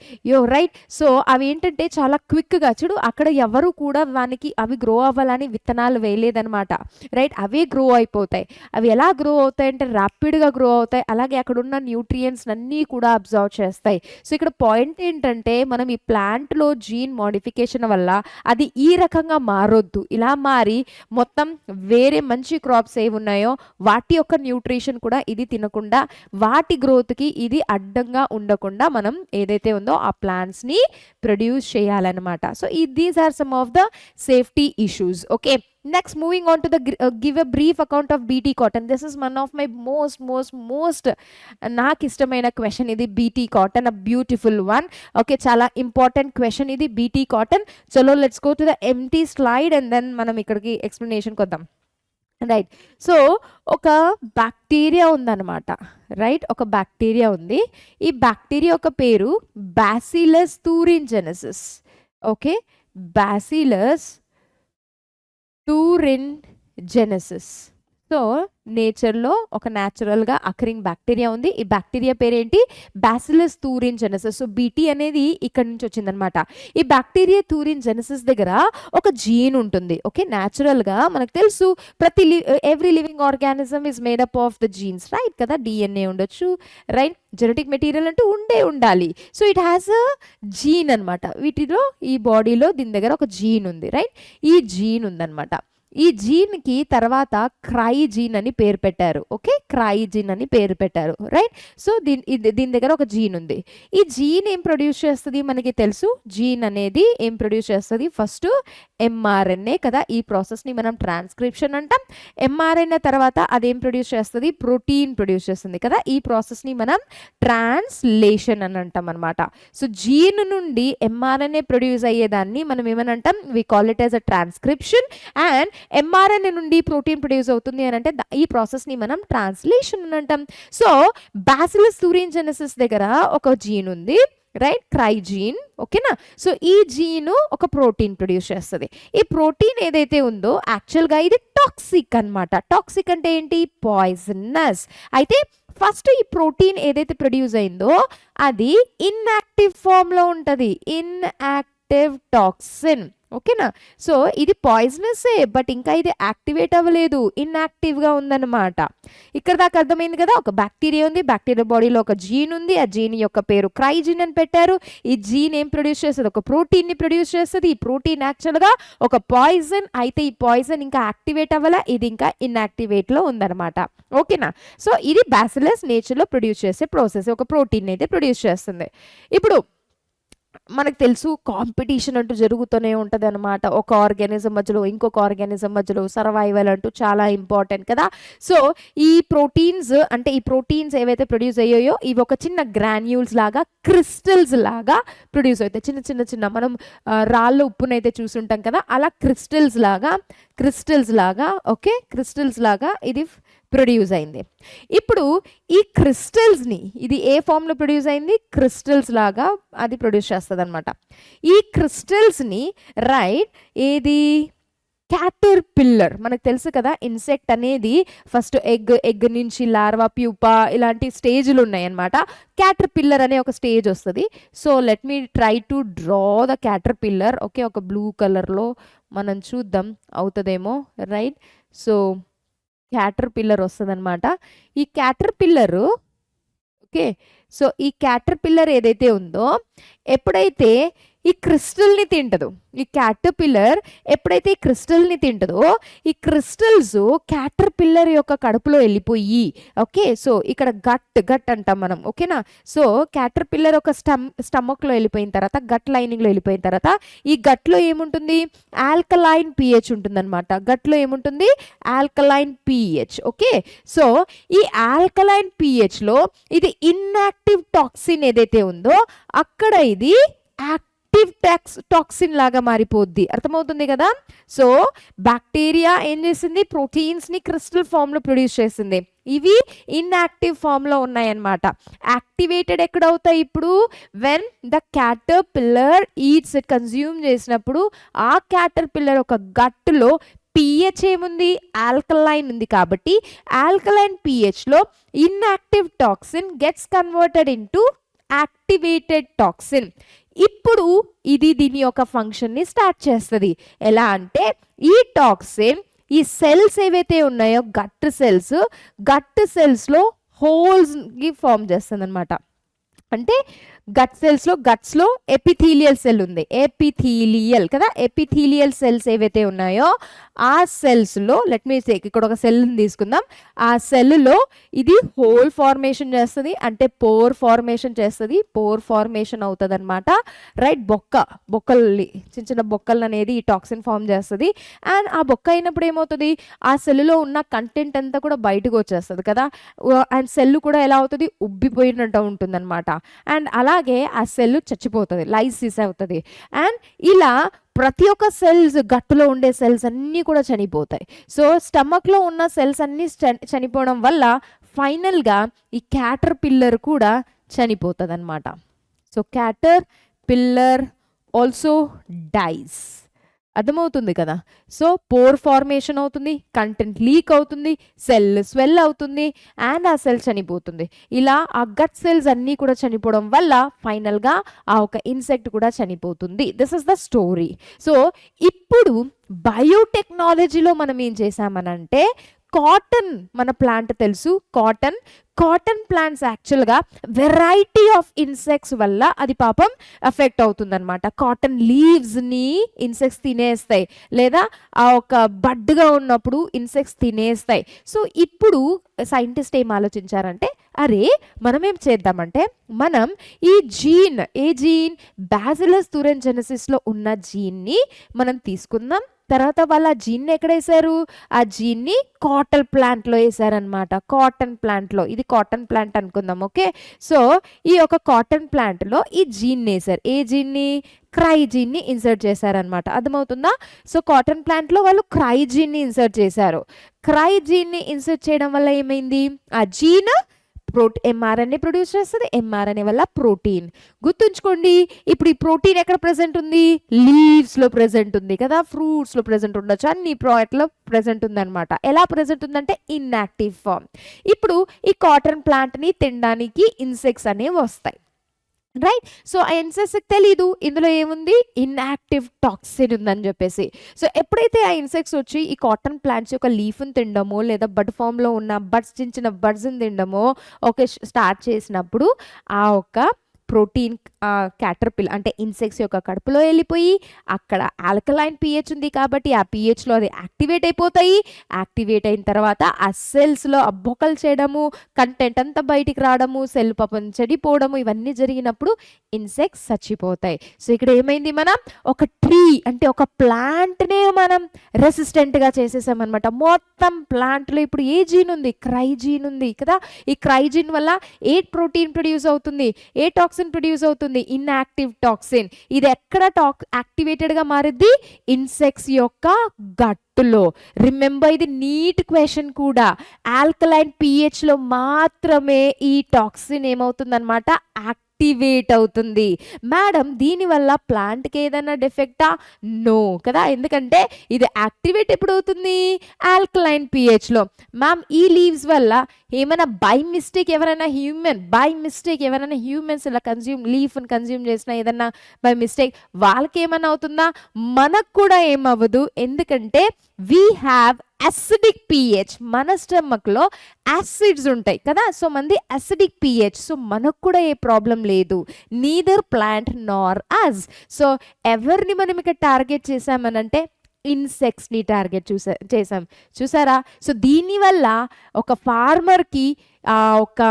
రైట్. సో అవి ఏంటంటే చాలా క్విక్గా చూడు అక్కడ ఎవరు కూడా వానికి అవి గ్రో అవ్వాలని విత్తనాలు వేయలేదనమాట రైట్. అవే గ్రో అయిపోతాయి. అవి ఎలా గ్రో అవుతాయి అంటే ర్యాపిడ్గా గ్రో అవుతాయి, అలాగే అక్కడ ఉన్న న్యూట్రియంట్స్ అన్నీ కూడా అబ్జర్వ్ చేస్తాయి. సో ఇక్కడ పాయింట్ ఏంటంటే మనం ఈ ప్లాంట్లో జీన్ మోడిఫికేషన్ వల్ల అది ఈ రకంగా మారొద్దు, ఇలా మారి మొత్తం వేరే మంచి క్రాప్స్ ఏవి ఉన్నాయో వాటి యొక్క న్యూట్రిషన్ కూడా ఇది తినకుండా వాటి గ్రోత్కి ఇది అడ్డంగా ఉండకుండా మనం ఏదైతే ఉందో ఆ ప్లాంట్స్ని ప్రొడ్యూస్ చేయాలన్నమాట. So these are some of the safety issues okay. Next moving on to the give a brief account of Bt cotton. This is one of my most నాకు ఇష్టమైన క్వశ్చన్ ఇది, BT cotton, a beautiful one. Okay, చాలా important question ఇది, BT cotton. చలో let's go to the empty slide and then మనం ఇక్కడికి ఎక్స్ప్లెనేషన్కి వద్దాం. రైట్, సో ఒక బ్యాక్టీరియా ఉందన్నమాట. రైట్, ఒక బ్యాక్టీరియా ఉంది. ఈ బ్యాక్టీరియా యొక్క పేరు Bacillus thuringiensis. Okay, Bacillus thuringiensis. So నేచర్లో ఒక న్యాచురల్గా అకరింగ్ బ్యాక్టీరియా ఉంది. ఈ బ్యాక్టీరియా పేరేంటి? Bacillus thuringiensis. సో బీటీ అనేది ఇక్కడ నుంచి వచ్చిందనమాట. ఈ బ్యాక్టీరియా థూరింజెనసిస్ దగ్గర ఒక జీన్ ఉంటుంది. ఓకే, న్యాచురల్గా మనకు తెలుసు every living organism is made up of the genes, right కదా. డిఎన్ఏ ఉండొచ్చు, రైట్, జెనెటిక్ మెటీరియల్ అంటూ ఉండాలి. So it has a gene అనమాట. వీటిలో ఈ బాడీలో దీని దగ్గర ఒక జీన్ ఉంది, రైట్. ఈ జీన్ ఉందన్నమాట. ఈ జీన్కి తర్వాత క్రైజీన్ అని పేరు పెట్టారు. ఓకే, క్రైజీన్ అని పేరు పెట్టారు, రైట్. సో దీని దగ్గర ఒక జీన్ ఉంది. ఈ జీన్ ఏం ప్రొడ్యూస్ చేస్తుంది మనకి తెలుసు. జీన్ అనేది ఏం ప్రొడ్యూస్ చేస్తుంది? ఫస్ట్ ఎంఆర్ఎన్ఏ కదా. ఈ ప్రాసెస్ని మనం ట్రాన్స్క్రిప్షన్ అంటాం. ఎంఆర్ఎన్ఏ తర్వాత అదేం ప్రొడ్యూస్ చేస్తుంది? ప్రోటీన్ ప్రొడ్యూస్ చేస్తుంది కదా. ఈ ప్రాసెస్ని మనం ట్రాన్స్లేషన్ అని అంటాం అనమాట. సో జీన్ నుండి ఎంఆర్ఎన్ఏ ప్రొడ్యూస్ అయ్యేదాన్ని మనం ఏమని అంటాం? We call it as a transcription. And mRNA నుండి ప్రోటీన్ ప్రొడ్యూస్ అవుతుంది అని అంటే ఈ ప్రాసెస్ని మనం ట్రాన్స్లేషన్ అని అంటాం. సో బ్యాసిలస్ థూరింజెనసిస్ దగ్గర ఒక జీన్ ఉంది, రైట్, క్రైజీన్. ఓకేనా. సో ఈ జీను ఒక ప్రోటీన్ ప్రొడ్యూస్ చేస్తుంది. ఈ ప్రోటీన్ ఏదైతే ఉందో యాక్చువల్గా ఇది టాక్సిక్ అనమాట. టాక్సిక్ అంటే ఏంటి? పాయిజనస్. అయితే ఫస్ట్ ఈ ప్రోటీన్ ఏదైతే ప్రొడ్యూస్ అయిందో అది ఇన్యాక్టివ్ ఫామ్లో ఉంటుంది, ఇన్యాక్టివ్ టాక్సిన్. ఓకేనా. సో ఇది పాయిజనసే, బట్ ఇంకా ఇది యాక్టివేట్ అవ్వలేదు, ఇన్యాక్టివ్గా ఉందన్నమాట. ఇక్కడ దాకా అర్థమైంది కదా. ఒక బ్యాక్టీరియా ఉంది, బ్యాక్టీరియా బాడీలో ఒక జీన్ ఉంది. ఆ జీన్ యొక్క పేరు క్రైజిన్ అని పెట్టారు. ఈ జీన్ ఏం ప్రొడ్యూస్ చేస్తుంది? ఒక ప్రోటీన్ని ప్రొడ్యూస్ చేస్తుంది. ఈ ప్రోటీన్ యాక్చువల్గా ఒక పాయిజన్. అయితే ఈ పాయిజన్ ఇంకా యాక్టివేట్ అవ్వాలా, ఇది ఇంకా ఇన్యాక్టివేట్లో ఉందన్నమాట. ఓకేనా. సో ఇది బ్యాసిలస్ నేచర్లో ప్రొడ్యూస్ చేసే ప్రాసెస్, ఒక ప్రోటీన్ అయితే ప్రొడ్యూస్ చేస్తుంది. ఇప్పుడు మనకు తెలుసు కాంపిటీషన్ అంటూ జరుగుతూనే ఉంటుంది అనమాట. ఒక ఆర్గానిజం మధ్యలో ఇంకొక ఆర్గానిజం మధ్యలో సర్వైవల్ అంటూ చాలా ఇంపార్టెంట్ కదా. సో ఈ ప్రోటీన్స్ అంటే ఈ ప్రోటీన్స్ ఏవైతే ప్రొడ్యూస్ అయ్యాయో ఇవి ఒక చిన్న గ్రాన్యూల్స్ లాగా, క్రిస్టల్స్ లాగా ప్రొడ్యూస్ అవుతాయి. చిన్న మనం రాళ్ళ ఉప్పునైతే చూసుంటాం కదా, అలా క్రిస్టల్స్ లాగా ఓకే, క్రిస్టల్స్ లాగా ఇది ప్రొడ్యూస్ అయింది. ఇప్పుడు ఈ క్రిస్టల్స్ని ఇది ఏ ఫామ్లో ప్రొడ్యూస్ అయింది? క్రిస్టల్స్ లాగా అది ప్రొడ్యూస్ చేస్తుంది అనమాట. ఈ క్రిస్టల్స్ని రైట్ ఏది? Caterpillar. మనకు తెలుసు కదా ఇన్సెక్ట్ అనేది ఫస్ట్ ఎగ్ నుంచి లార్వా, ప్యూపా ఇలాంటి స్టేజ్లు ఉన్నాయన్నమాట. క్యాటర్ పిల్లర్ అనే ఒక స్టేజ్ వస్తుంది. So let me try to draw the caterpillar. Okay, ఒక బ్లూ కలర్లో మనం చూద్దాం అవుతుందేమో, రైట్. సో క్యాటర్ పిల్లర్ వస్తుంది అనమాట. ఈ క్యాటర్ పిల్లరు ఓకే, సో ఈ క్యాటర్ పిల్లర్ ఏదైతే ఉందో ఎప్పుడైతే ఈ క్రిస్టల్ని తింటదో, ఈ క్యాటర్ పిల్లర్ ఎప్పుడైతే ఈ క్రిస్టల్ని తింటదో ఈ క్రిస్టల్స్ క్యాటర్ పిల్లర్ యొక్క కడుపులో వెళ్ళిపోయి ఓకే, సో ఇక్కడ గట్ అంటాం మనం. ఓకేనా. సో క్యాటర్ పిల్లర్ ఒక స్టమక్లో వెళ్ళిపోయిన తర్వాత గట్ లైనింగ్లో వెళ్ళిపోయిన తర్వాత ఈ గట్లో ఏముంటుంది? ఆల్కలైన్ pH ఉంటుంది అనమాట. గట్లో ఏముంటుంది? Alkaline pH. ఓకే, సో ఈ ఆల్కలైన్ pHలో ఇది ఇన్యాక్టివ్ టాక్సిన్ ఏదైతే ఉందో అక్కడ ఇది యాక్టివ్ టాక్సిన్ లాగా మారిపోద్ది. అర్థమవుతుంది కదా. సో బ్యాక్టీరియా ఏం చేసింది? ప్రోటీన్స్ని క్రిస్టల్ ఫామ్లో ప్రొడ్యూస్ చేసింది. ఇవి ఇన్యాక్టివ్ ఫామ్లో ఉన్నాయన్నమాట. యాక్టివేటెడ్ ఎక్కడ అవుతాయి ఇప్పుడు? When the caterpillar eats it, consume చేసినప్పుడు ఆ క్యాటర్ పిల్లర్ ఒక గట్టులో pH ఏముంది? ఆల్కలైన్ ఉంది. కాబట్టి ఆల్కలైన్ pHలో inactive toxin gets converted into activated toxin. ఇప్పుడు ఇది దీని యొక్క ఫంక్షన్ని స్టార్ట్ చేస్తుంది. ఎలా అంటే ఈ టాక్సిన్ ఈ సెల్స్ ఏవైతే ఉన్నాయో గట్ సెల్స్లో హోల్స్కి ఫామ్ చేస్తుంది అనమాట. అంటే గట్ సెల్స్లో గట్స్లో ఎపిథీలియల్ సెల్ ఉంది, ఎపిథీలియల్ కదా, ఎపిథీలియల్ సెల్స్ ఏవైతే ఉన్నాయో ఆ సెల్స్లో లెట్ మీ టేక్ ఇక్కడ ఒక సెల్ని తీసుకుందాం. ఆ సెల్లో ఇది హోల్ ఫార్మేషన్ చేస్తుంది, అంటే పోర్ ఫార్మేషన్ చేస్తుంది, పోర్ ఫార్మేషన్ అవుతుంది అనమాట. రైట్, బొక్కల్ని చిన్న చిన్న బొక్కలు అనేది ఈ టాక్సిన్ ఫామ్ చేస్తుంది. అండ్ ఆ బొక్క అయినప్పుడు ఏమవుతుంది, ఆ సెల్లో ఉన్న కంటెంట్ అంతా కూడా బయటకు వచ్చేస్తుంది కదా. అండ్ సెల్ కూడా ఎలా అవుతుంది, ఉబ్బిపోయినట్టు ఉంటుంది అనమాట. అండ్ అలాగే ఆ సెల్ చచ్చిపోతుంది, లైసిస్ అవుతుంది. అండ్ ఇలా ప్రతి ఒక్క సెల్స్, గట్టులో ఉండే సెల్స్ అన్నీ కూడా చనిపోతాయి. సో స్టమక్లో ఉన్న సెల్స్ అన్నీ చనిపోవడం వల్ల ఫైనల్గా ఈ క్యాటర్ పిల్లర్ కూడా చనిపోతుంది అనమాట. So caterpillar also dies. అర్థమవుతుంది కదా. సో పోర్ ఫార్మేషన్ అవుతుంది, కంటెంట్ లీక్ అవుతుంది, సెల్ స్వెల్ అవుతుంది, అండ్ ఆ సెల్ చనిపోతుంది. ఇలా ఆ గట్ సెల్స్ అన్నీ కూడా చనిపోవడం వల్ల ఫైనల్గా ఆ ఒక ఇన్సెక్ట్ కూడా చనిపోతుంది. This is the story. So ఇప్పుడు బయోటెక్నాలజీలో మనం ఏం చేసామనంటే, కాటన్ మన ప్లాంట్ తెలుసు, కాటన్ ప్లాంట్స్ యాక్చువల్గా వెరైటీ ఆఫ్ ఇన్సెక్ట్స్ వల్ల అది పాపం ఎఫెక్ట్ అవుతుందన్నమాట. కాటన్ లీవ్స్ని ఇన్సెక్ట్స్ తినేస్తాయి, లేదా ఆ ఒక బడ్గా ఉన్నప్పుడు ఇన్సెక్ట్స్ తినేస్తాయి. సో ఇప్పుడు సైంటిస్ట్ ఏం ఆలోచించారంటే, అరే మనం ఏం చేద్దామంటే, మనం ఈ జీన్, ఏ జీన్, బ్యాసిలస్ థూరెన్జెనసిస్లో ఉన్న జీన్ని మనం తీసుకుందాం. తర్వాత వాళ్ళు ఆ జీన్ని ఎక్కడ వేశారు, ఆ జీన్ని కాటన్ ప్లాంట్లో వేసారనమాట. కాటన్ ప్లాంట్లో, ఇది కాటన్ ప్లాంట్ అనుకుందాం, ఓకే. సో ఈ యొక్క కాటన్ ప్లాంట్లో ఈ జీన్ని వేశారు. ఏ జీన్ని, క్రైజీన్ని ఇన్సర్ట్ చేశారనమాట. అర్థమవుతుందా. సో కాటన్ ప్లాంట్లో వాళ్ళు క్రైజీన్ని ఇన్సర్ట్ చేశారు. క్రైజీన్ని ఇన్సర్ట్ చేయడం వల్ల ఏమైంది, ఆ జీన్ ఎంఆర్ఎన్ఏ ప్రొడ్యూస్ చేస్తుంది, ఎంఆర్ఎన్ఏ వల్ల ప్రోటీన్. గుర్తుంచుకోండి, ఇప్పుడు ఈ ప్రోటీన్ ఎక్కడ ప్రెసెంట్ ఉంది, లీవ్స్లో ప్రెసెంట్ ఉంది కదా, ఫ్రూట్స్లో ప్రెసెంట్ ఉండొచ్చు, అన్ని ప్రాడక్ట్లో ప్రెసెంట్ ఉందన్నమాట. ఎలా ప్రెసెంట్ ఉందంటే ఇన్యాక్టివ్ ఫామ్. ఇప్పుడు ఈ కాటన్ ప్లాంట్ని తినడానికి ఇన్సెక్ట్స్ అనేవి వస్తాయి, రైట్. సో ఆ ఇన్సెక్ట్స్కి తెలీదు ఇందులో ఏముంది, ఇన్యాక్టివ్ టాక్సిన్ ఉందని చెప్పేసి. సో ఎప్పుడైతే ఆ ఇన్సెక్ట్స్ వచ్చి ఈ కాటన్ ప్లాంట్స్ యొక్క లీఫ్ని తినడమో, లేదా బడ్ ఫామ్లో ఉన్న బడ్స్, చిన్న చిన్న బడ్స్ని తినడమో ఓకే స్టార్ట్ చేసినప్పుడు, ఆ ఒక ప్రోటీన్ క్యాటర్పిల్ అంటే ఇన్సెక్ట్స్ యొక్క కడుపులో వెళ్ళిపోయి అక్కడ ఆల్కలైన్ pH ఉంది కాబట్టి ఆ pHలో అది యాక్టివేట్ అయిపోతాయి. యాక్టివేట్ అయిన తర్వాత ఆ సెల్స్లో అబ్బొకలు చేయడము, కంటెంట్ అంతా బయటికి రావడము, సెల్ పాపం చెడిపోవడము, ఇవన్నీ జరిగినప్పుడు ఇన్సెక్ట్స్ చచ్చిపోతాయి. సో ఇక్కడ ఏమైంది, మనం ఒక ట్రీ అంటే ఒక ప్లాంట్నే మనం రెసిస్టెంట్గా చేసేసామన్నమాట. మొత్తం ప్లాంట్లో ఇప్పుడు ఏ జీన్ ఉంది, క్రైజీన్ ఉంది కదా. ఈ క్రైజీన్ వల్ల ఏ ప్రోటీన్ ప్రొడ్యూస్ అవుతుంది, ఏ టాక్సిన్ ప్రొడ్యూస్ అవుతుంది, ఇన్యాక్టివ్ టాక్సిన్. ఇది ఎక్కడ యాక్టివేటెడ్గా మారిద్ది, ఇన్సెక్ట్స్ యొక్క గట్టులో. రిమెంబర్, ఇది నీట్ క్వశ్చన్ కూడా. ఆల్కలైన్ pHలో మాత్రమే ఈ టాక్సిన్ ఏమవుతుందన్నమాట, యాక్టివేట్ అవుతుంది. మేడం దీనివల్ల ప్లాంట్కి ఏదైనా డిఫెక్టా, నో కదా, ఎందుకంటే ఇది యాక్టివేట్ ఎప్పుడు అవుతుంది, ఆల్కలైన్ pHలో. మ్యామ్ ఈ లీవ్స్ వల్ల ఏమైనా బై మిస్టేక్ ఎవరైనా హ్యూమన్స్ ఇలా లీఫ్ని కన్జ్యూమ్ చేసినా ఏదన్నా బై మిస్టేక్ వాళ్ళకి ఏమైనా అవుతుందా, మనకు కూడా ఏమవ్వదు. ఎందుకంటే వీ హ్యావ్ అసిడిక్ pH, మన స్టమక్లో యాసిడ్స్ ఉంటాయి కదా. సో మనది అసిడిక్ pH, సో మనకు కూడా ఏ ప్రాబ్లం లేదు, నీదర్ ప్లాంట్ నార్ అస్. సో ఎవరిని మనం ఇక్కడ టార్గెట్ చేసామనంటే ఇన్సెక్ట్స్ని టార్గెట్ చేసాం, చూసారా. సో దీనివల్ల ఒక ఫార్మర్కి ఒక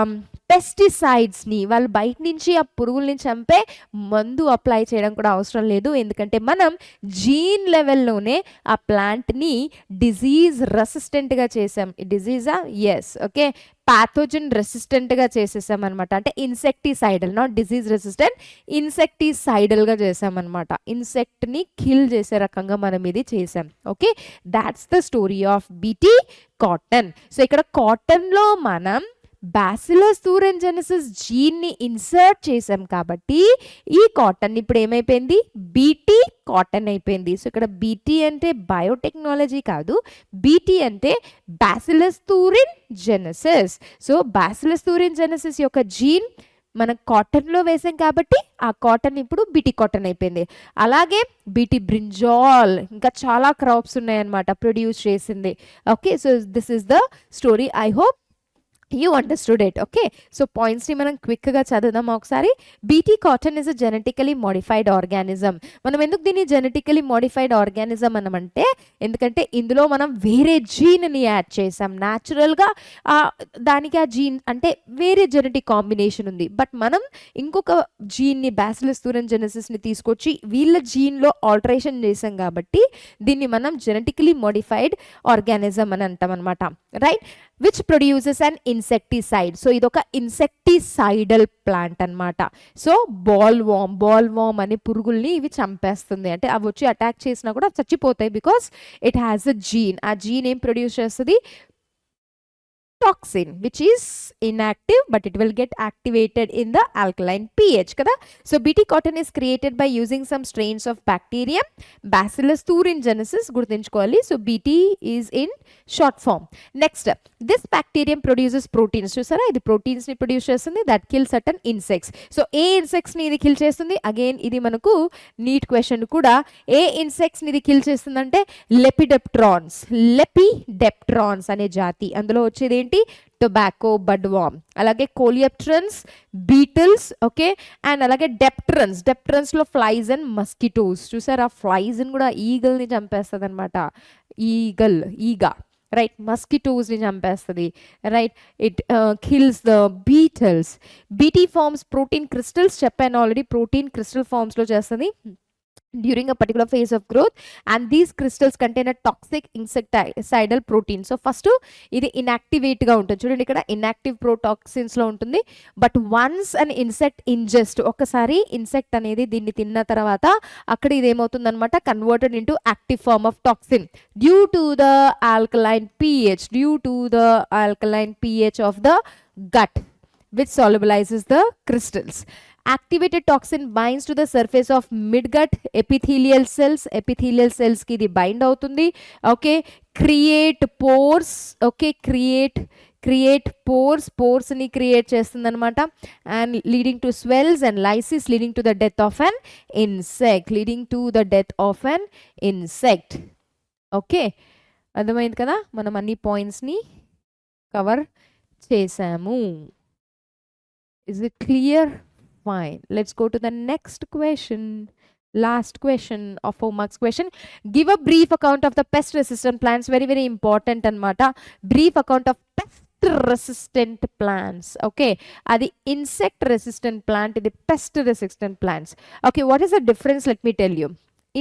పెస్టిసైడ్స్ని వాళ్ళు బయట నుంచి ఆ పురుగుల్ని చంపే మందు అప్లై చేయడం కూడా అవసరం లేదు. ఎందుకంటే మనం జీన్ లెవెల్లోనే ఆ ప్లాంట్ని డిజీజ్ రెసిస్టెంట్గా చేసాం. డిజీజా, ఎస్, ఓకే, ప్యాథోజన్ రెసిస్టెంట్గా చేసేసాం అనమాట. అంటే ఇన్సెక్టిసైడల్, నాట్ డిజీజ్ రెసిస్టెంట్, ఇన్సెక్టిసైడల్గా చేసామన్నమాట. ఇన్సెక్ట్ని కిల్ చేసే రకంగా మనం ఇది చేసాం. Okay, that's the story of Bt cotton. So ఇక్కడ కాటన్లో మనం బ్యాసిలస్ థూరెన్జెనసిస్ జీన్ని ఇన్సర్ట్ చేసాం కాబట్టి ఈ కాటన్ ఇప్పుడు ఏమైపోయింది, బీటీ కాటన్ అయిపోయింది. సో ఇక్కడ బీటీ అంటే బయోటెక్నాలజీ కాదు, బీటీ అంటే బ్యాసిలస్ థూరెన్జెనసిస్. సో బ్యాసిలస్ థూరెన్జెనసిస్ యొక్క జీన్ మనం కాటన్లో వేసాం కాబట్టి ఆ కాటన్ ఇప్పుడు బీటీ కాటన్ అయిపోయింది. అలాగే బీటీ బ్రింజాల్, ఇంకా చాలా క్రాప్స్ ఉన్నాయన్నమాట ప్రొడ్యూస్ చేసింది. Okay, so this is the story. I hope you understood it. Okay, so పాయింట్స్ని మనం క్విక్గా చదువుదాం ఒకసారి. BT cotton is a genetically modified organism. మనం ఎందుకు దీన్ని జెనెటికలీ మోడిఫైడ్ ఆర్గానిజం అనమంటే, ఎందుకంటే ఇందులో మనం వేరే జీన్ని యాడ్ చేసాం. న్యాచురల్గా దానికి ఆ జీన్ అంటే వేరే జెనెటిక్ కాంబినేషన్ ఉంది, బట్ మనం ఇంకొక జీన్ని బ్యాసిలస్ థూరింజెనసిస్ని తీసుకొచ్చి వీళ్ళ జీన్లో ఆల్టరేషన్ చేసాం కాబట్టి దీన్ని మనం జెనెటికలీ మోడిఫైడ్ ఆర్గానిజం అని అంటాం అనమాట. Right, which produces an insecticide. So ఇదొక ఇన్సెక్టిసైడల్ ప్లాంట్ అనమాట. సో బాల్ వామ్ అనే పురుగుల్ని ఇవి చంపేస్తుంది. అంటే అవి వచ్చి అటాక్ చేసినా కూడా చచ్చిపోతాయి, because it has a gene. ఆ జీన్ ఏం ప్రొడ్యూస్ చేస్తుంది? toxin, which is inactive but it will get activated in the alkaline pH kada. So bt cotton is created by using some strains of bacterium Bacillus thuringiensis gurtinchukovali. So bt is in short form. Next, this bacterium produces proteins. Chusara idi proteins ni produce chestundi that kill certain insects. So A insects ni ఇది kill చేస్తుంది? Again ఇది మనకు neat question కూడా. ఏ insects ni ఇది kill చేస్తుందంటే లెపిడెప్ట్రాన్స్ అనే జాతి. అందులో వచ్చేది ఏంటి? Tobacco budworm. అలాగే కోలియప్ట్రన్స్, బీటిల్స్, ఓకే, అండ్ అలాగే డెప్ట్రన్స్ లో ఫ్లైస్ అండ్ మస్కిటోస్. చూసారా, ఫ్లైస్ కూడా ఈగల్ని చంపేస్తుంది అనమాట. ఈగ రైట్, మస్కిటోస్ని చంపేస్తుంది. Right, it kills the beetles. Bt forms protein crystals. చెప్పాను ఆల్రెడీ, ప్రోటీన్ క్రిస్టల్ ఫార్మ్స్లో చేస్తుంది during a particular phase of growth, and these crystals contain a toxic insecticidal protein. So first ఇది inactivate గా ఉంటుంది. చూడండి ఇక్కడ inactive protoxins లో ఉంటుంది. But once an insect ingest, ఒకసారి ఇన్సెక్ట్ అనేది దీన్ని తిన్న తర్వాత అక్కడ ఇది ఏమవుతుంది అనమాట, converted into active form of toxin due to the alkaline pH of the gut, which solubilizes the crystals. Activated toxin binds to the surface of midgut epithelial cells ki ఇది bind అవుతుంది. Okay, create pores. Okay, create pores ని create చేస్తుంది అనమాట. And leading to swells and lysis, leading to the death of an insect. Okay, అర్థమైంది కదా, మనం అన్ని పాయింట్స్ని కవర్ చేసాము. Is it clear? Fine. Let's go to the next question. Last question of 4 marks question. Give a brief account of the pest resistant plants. Very, very important anamata. Brief account of pest resistant plants. Okay. Adi insect resistant plant, idi pest resistant plants. Okay, what is the difference? Let me tell you.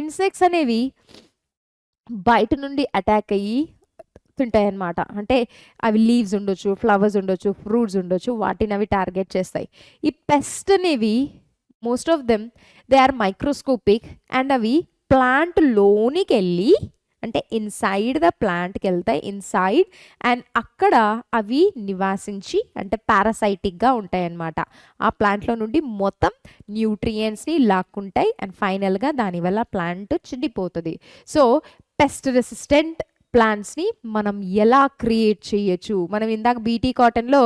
Insects అనేవి బయట నుండి attack అయ్యి తింటాయి అన్నమాట. అంటే అవి leaves ఉండొచ్చు, flowers ఉండొచ్చు, ఫ్రూట్స్ ఉండొచ్చు, వాటిని అవి టార్గెట్ చేస్తాయి. ఈ పెస్ట్ అనేవి most of them they are microscopic and అవి ప్లాంట్ లోనికి వెళ్ళి, అంటే ఇన్సైడ్ ద ప్లాంట్కి వెళ్తాయి, ఇన్సైడ్, అండ్ అక్కడ అవి నివాసించి అంటే పారాసైటిక్గా ఉంటాయి అన్నమాట. ఆ ప్లాంట్లో నుండి మొత్తం న్యూట్రియంట్స్ని లాక్కుంటాయి అండ్ ఫైనల్గా దానివల్ల ప్లాంట్ చెడిపోతుంది. సో పెస్ట్ రెసిస్టెంట్ ప్లాంట్స్ని మనం ఎలా క్రియేట్ చేయొచ్చు? మనం ఇందాక బీటీ కాటన్లో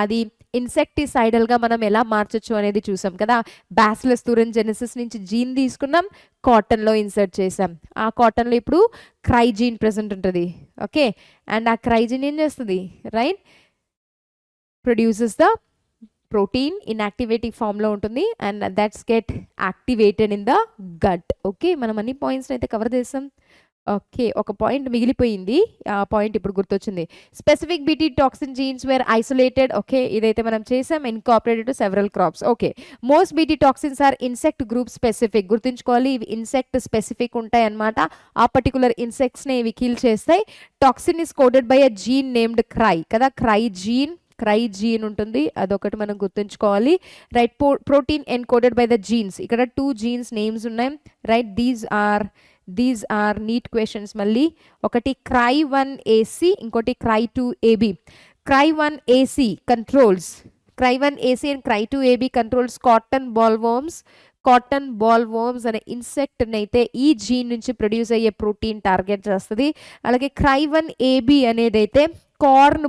అది ఇన్సెక్టిసైడల్గా మనం ఎలా మార్చొచ్చు అనేది చూసాం కదా. బ్యాసిలస్ థూరింజిఎన్సిస్ నుంచి జీన్ తీసుకున్నాం, కాటన్లో ఇన్సర్ట్ చేసాం. ఆ కాటన్లో ఇప్పుడు క్రైజీన్ ప్రెసెంట్ ఉంటుంది. ఓకే, అండ్ ఆ క్రైజీన్ ఏం చేస్తుంది? Right, produces the protein inactivative ఫామ్లో ఉంటుంది and that's get activated in the gut. Okay, మనం అన్ని పాయింట్స్ అయితే కవర్ చేసాం. ఓకే, ఒక పాయింట్ మిగిలిపోయింది, ఆ పాయింట్ ఇప్పుడు గుర్తొచ్చింది. Specific Bt toxin genes were isolated. Okay, ఇదైతే మనం చేసాం. Incorporated to several crops. Okay, most Bt toxins are insect group specific. గుర్తుంచుకోవాలి, ఇవి ఇన్సెక్ట్ స్పెసిఫిక్ ఉంటాయి అన్నమాట. ఆ పర్టికులర్ ఇన్సెక్ట్స్ని ఇవి కిల్ చేస్తాయి. Toxin is coded by a gene named cry కదా. క్రై జీన్ ఉంటుంది, అదొకటి మనం గుర్తుంచుకోవాలి. Right, protein encoded by the genes. ఇక్కడ 2 జీన్స్ నేమ్స్ ఉన్నాయి. Right, these are NEET questions. మళ్ళీ ఒకటి CRY1AC, ఇంకోటి CRY2AB. CRY1AC controls and CRY2AB controls cotton bollworms అనే ఇన్సెక్ట్ని అయితే ఈ జీన్ నుంచి ప్రొడ్యూస్ అయ్యే ప్రోటీన్ టార్గెట్ చేస్తుంది. అలాగే CRY1AB అనేది అయితే కార్న్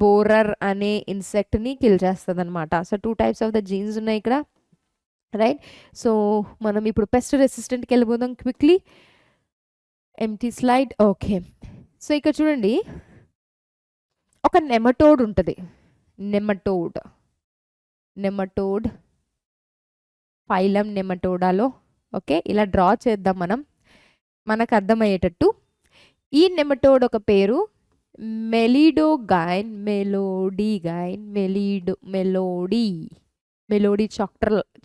బోరర్ అనే ఇన్సెక్ట్ని కిల్ చేస్తుంది అనమాట. So 2 types of the genes ఉన్నాయి ఇక్కడ. రైట్, సో మనం ఇప్పుడు పెస్ట్ రెసిస్టెంట్కి వెళ్ళిపోదాం quickly. Empty slide. Okay, so ఇక్కడ చూడండి, ఒక నెమటోడ్ ఉంటుంది. నెమటోడ్ ఫైలం నెమటోడాలో. ఓకే, ఇలా డ్రా చేద్దాం మనకు అర్థమయ్యేటట్టు. ఈ నెమటోడ్ ఒక పేరు మెలిడోగైన్, మెలోడీ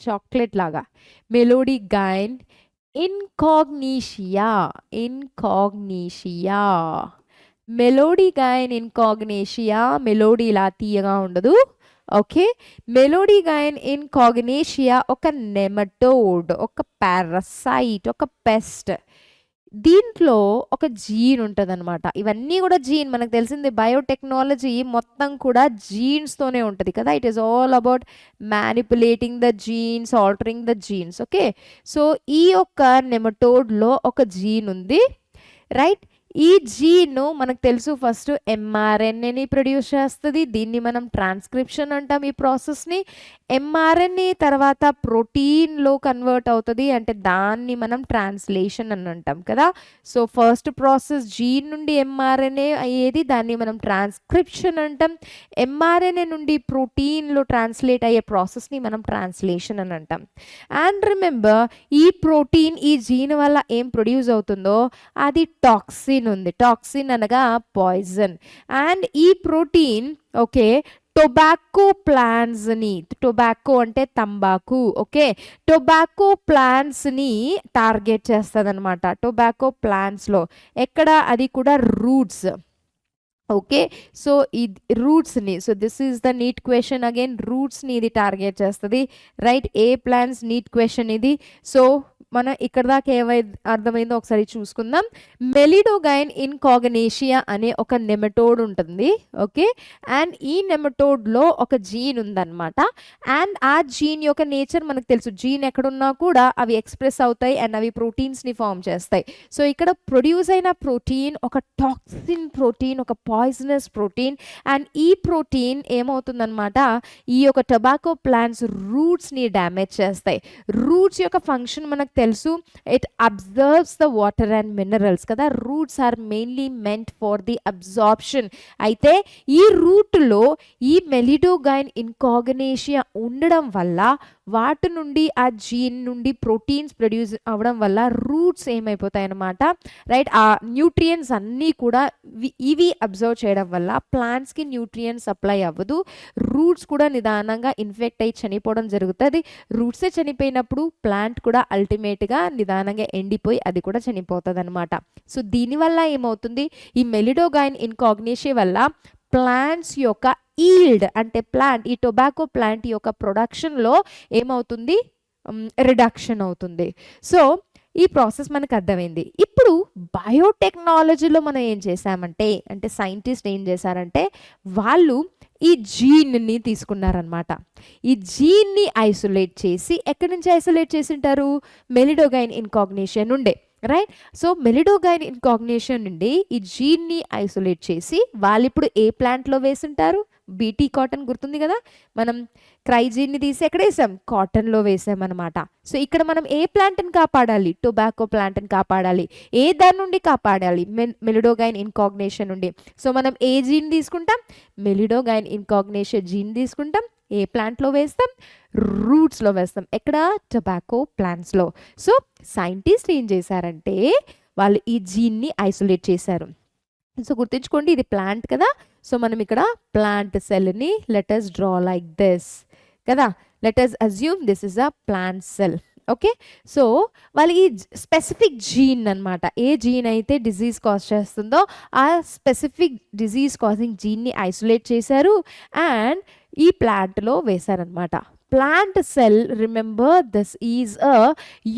చాక్లెట్ లాగా. మెలోడీగైన్ ఇన్కాగ్నిషియా. మెలోడీగైన్ ఇన్కాగ్నేషియా. మెలోడీ ఇలా తీయగా ఉండదు. ఓకే, మెలోడీగైన్ ఇన్కాగ్నేషియా ఒక నెమటోడ్, ఒక పారాసైట్, ఒక పెస్ట్. దీంట్లో ఒక జీన్ ఉంటుంది అనమాట. ఇవన్నీ కూడా జీన్, మనకు తెలిసింది బయోటెక్నాలజీ మొత్తం కూడా జీన్స్తోనే ఉంటుంది కదా. It is all about manipulating the jeans, altering the jeans. Okay, so ఈ యొక్క నెమటోడ్లో ఒక జీన్ ఉంది, రైట్. ఈ జీన్ మనకు తెలుసు ఫస్ట్ ఎంఆర్ఎన్ఏని ప్రొడ్యూస్ చేస్తుంది. దీన్ని మనం ట్రాన్స్క్రిప్షన్ అంటాం ఈ ప్రాసెస్ని. ఎంఆర్ఎన్ఏ తర్వాత ప్రోటీన్లో కన్వర్ట్ అవుతుంది, అంటే దాన్ని మనం ట్రాన్స్లేషన్ అని అంటాం కదా. సో ఫస్ట్ ప్రాసెస్ జీన్ నుండి ఎంఆర్ఎన్ఏ అయ్యేది, దాన్ని మనం ట్రాన్స్క్రిప్షన్ అంటాం. ఎంఆర్ఎన్ఏ నుండి ప్రోటీన్లో ట్రాన్స్లేట్ అయ్యే ప్రాసెస్ని మనం ట్రాన్స్లేషన్ అని అంటాం. అండ్ రిమెంబర్, ఈ ప్రోటీన్ ఈ జీన్ వల్ల ఏం ప్రొడ్యూస్ అవుతుందో అది టాక్సిన్ ఉంది. టాక్సిన్ అనగా పాయిజన్. అండ్ ఈ ప్రోటీన్ ఓకే టొబాకో ప్లాంట్స్ని, టొబాకో అంటే తంబాకు, ఓకే, టొబాకో ప్లాంట్స్ని టార్గెట్ చేస్తుంది అనమాట. టొబాకో ప్లాంట్స్లో ఎక్కడ, అది కూడా రూట్స్. ఓకే, సో ఈ రూట్స్ని, so this is the NEET question again. రూట్స్ని ఇది టార్గెట్ చేస్తుంది, రైట్. ఏ ప్లాంట్స్ నీట్ క్వశ్చన్ ఇది. సో మనం ఇక్కడ దాకా అర్థమైందో ఒకసారి చూసుకుందాం. మెలిడోగైన్ ఇన్కాగ్నేషియా అనే ఒక నెమటోడ్ ఉంటుంది. ఓకే, అండ్ ఈ నెమటోడ్లో ఒక జీన్ ఉందన్నమాట. అండ్ ఆ జీన్ యొక్క నేచర్ మనకు తెలుసు. జీన్ ఎక్కడున్నా కూడా అవి ఎక్స్ప్రెస్ అవుతాయి అండ్ అవి ప్రోటీన్స్ని ఫామ్ చేస్తాయి. సో ఇక్కడ ప్రొడ్యూస్ అయిన ప్రోటీన్ ఒక టాక్సిన్ ప్రోటీన్, ఒక పాయిజనస్ ప్రోటీన్. అండ్ ఈ ప్రోటీన్ ఏమవుతుందన్నమాట, ఈ యొక్క టొబాకో ప్లాంట్స్ రూట్స్ని డ్యామేజ్ చేస్తాయి. రూట్స్ యొక్క ఫంక్షన్ మనకు తెలుసు, it absorbs the water and minerals కదా. Roots are mainly meant for the absorption. అయితే ఈ రూట్లో ఈ మెలిడోగైన్ ఇన్కాగ్నేషియా ఉండడం వల్ల వాటి నుండి ఆ జీన్ నుండి ప్రోటీన్స్ ప్రొడ్యూస్ అవ్వడం వల్ల రూట్స్ ఏమైపోతాయి అన్నమాట, రైట్. ఆ న్యూట్రియంట్స్ అన్నీ కూడా ఇవి అబ్జర్వ్ చేయడం వల్ల ప్లాంట్స్కి న్యూట్రియంట్స్ సప్లై అవ్వదు. రూట్స్ కూడా నిదానంగా ఇన్ఫెక్ట్ అయ్యి చనిపోవడం జరుగుతుంది. రూట్సే చనిపోయినప్పుడు ప్లాంట్ కూడా అల్టిమేట్గా నిదానంగా ఎండిపోయి అది కూడా చనిపోతుంది అనమాట. సో దీనివల్ల ఏమవుతుంది, ఈ మెలిడోగైన్ ఇన్కాగ్నేషియా వల్ల ప్లాంట్స్ యొక్క ఈల్డ్, అంటే ప్లాంట్, ఈ టొబాకో ప్లాంట్ యొక్క ప్రొడక్షన్లో ఏమవుతుంది, రిడక్షన్ అవుతుంది. సో ఈ ప్రాసెస్ మనకు అర్థమైంది. ఇప్పుడు బయోటెక్నాలజీలో మనం ఏం చేసామంటే, అంటే సైంటిస్ట్ ఏం చేశారంటే వాళ్ళు ఈ జీన్ని తీసుకున్నారనమాట. ఈ జీన్ని ఐసోలేట్ చేసి, ఎక్కడి నుంచి ఐసోలేట్ చేసి ఉంటారు, మెలిడోగైన్ ఇన్కాగ్నేషియా నుండే, రైట్. సో మెలిడోగైన్ ఇన్కాగ్నేషియా నుండి ఈ జీన్ని ఐసోలేట్ చేసి వాళ్ళు ఇప్పుడు ఏ ప్లాంట్లో వేసుంటారు, బీటీ కాటన్ గుర్తుంది కదా, మనం క్రైజీన్ని తీసి ఎక్కడ వేసాం, కాటన్లో వేసామన్నమాట. సో ఇక్కడ మనం ఏ ప్లాంట్ని కాపాడాలి, టొబాకో ప్లాంట్ని కాపాడాలి. ఏ దాని నుండి కాపాడాలి, మెలిడోగైన్ ఇన్కాగ్నేషియా నుండి. సో మనం ఏ జీన్ తీసుకుంటాం, మెలిడోగైన్ ఇన్కాగ్నేషియా జీన్ తీసుకుంటాం. ఏ ప్లాంట్లో వేస్తాం, రూట్స్లో వేస్తాం. ఎక్కడ, టొబాకో ప్లాంట్స్లో. సో సైంటిస్ట్ ఏం చేశారంటే వాళ్ళు ఈ జీన్ని ఐసోలేట్ చేశారు. సో గుర్తుంచుకోండి, ఇది ప్లాంట్ కదా. సో మనం ఇక్కడ ప్లాంట్ సెల్ని లెటస్ డ్రా లైక్ దిస్ కదా. Let us assume this is a plant cell. Okay, so వాళ్ళు ఈ స్పెసిఫిక్ జీన్ అనమాట, ఏ జీన్ అయితే డిజీజ్ కాజ్ చేస్తుందో ఆ స్పెసిఫిక్ డిజీజ్ కాజింగ్ జీన్ని ఐసోలేట్ చేశారు అండ్ ఈ ప్లాంట్లో వేశారనమాట. Plant cell, remember this is a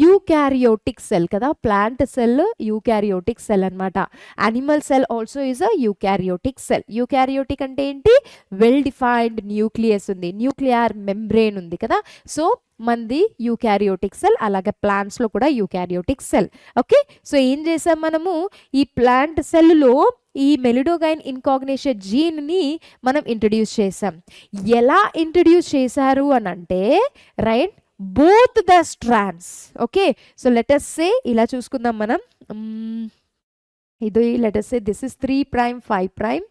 eukaryotic cell కదా. ప్లాంట్ సెల్ యూకారియోటిక్ సెల్ అనమాట. Animal cell also is a eukaryotic cell. Eukaryotic అంటే ఏంటి, వెల్ డిఫైన్డ్ న్యూక్లియస్ ఉంది, న్యూక్లియర్ మెంబ్రెయిన్ ఉంది కదా. సో మంది యూకారియోటిక్ సెల్, అలాగే ప్లాంట్స్లో కూడా యూకారియోటిక్ సెల్. ఓకే, సో ఏం చేసాం మనము, ఈ ప్లాంట్ సెల్లో ఈ మెలిడోగైన్ ఇన్కాగ్నేషియా జీన్ని మనం ఇంట్రడ్యూస్ చేసాం. ఎలా ఇంట్రడ్యూస్ చేశారు అని అంటే, right, both the strands. Okay, so let us say ఇలా చూసుకుందాం మనం. ఇది let us say this is 3', 5'.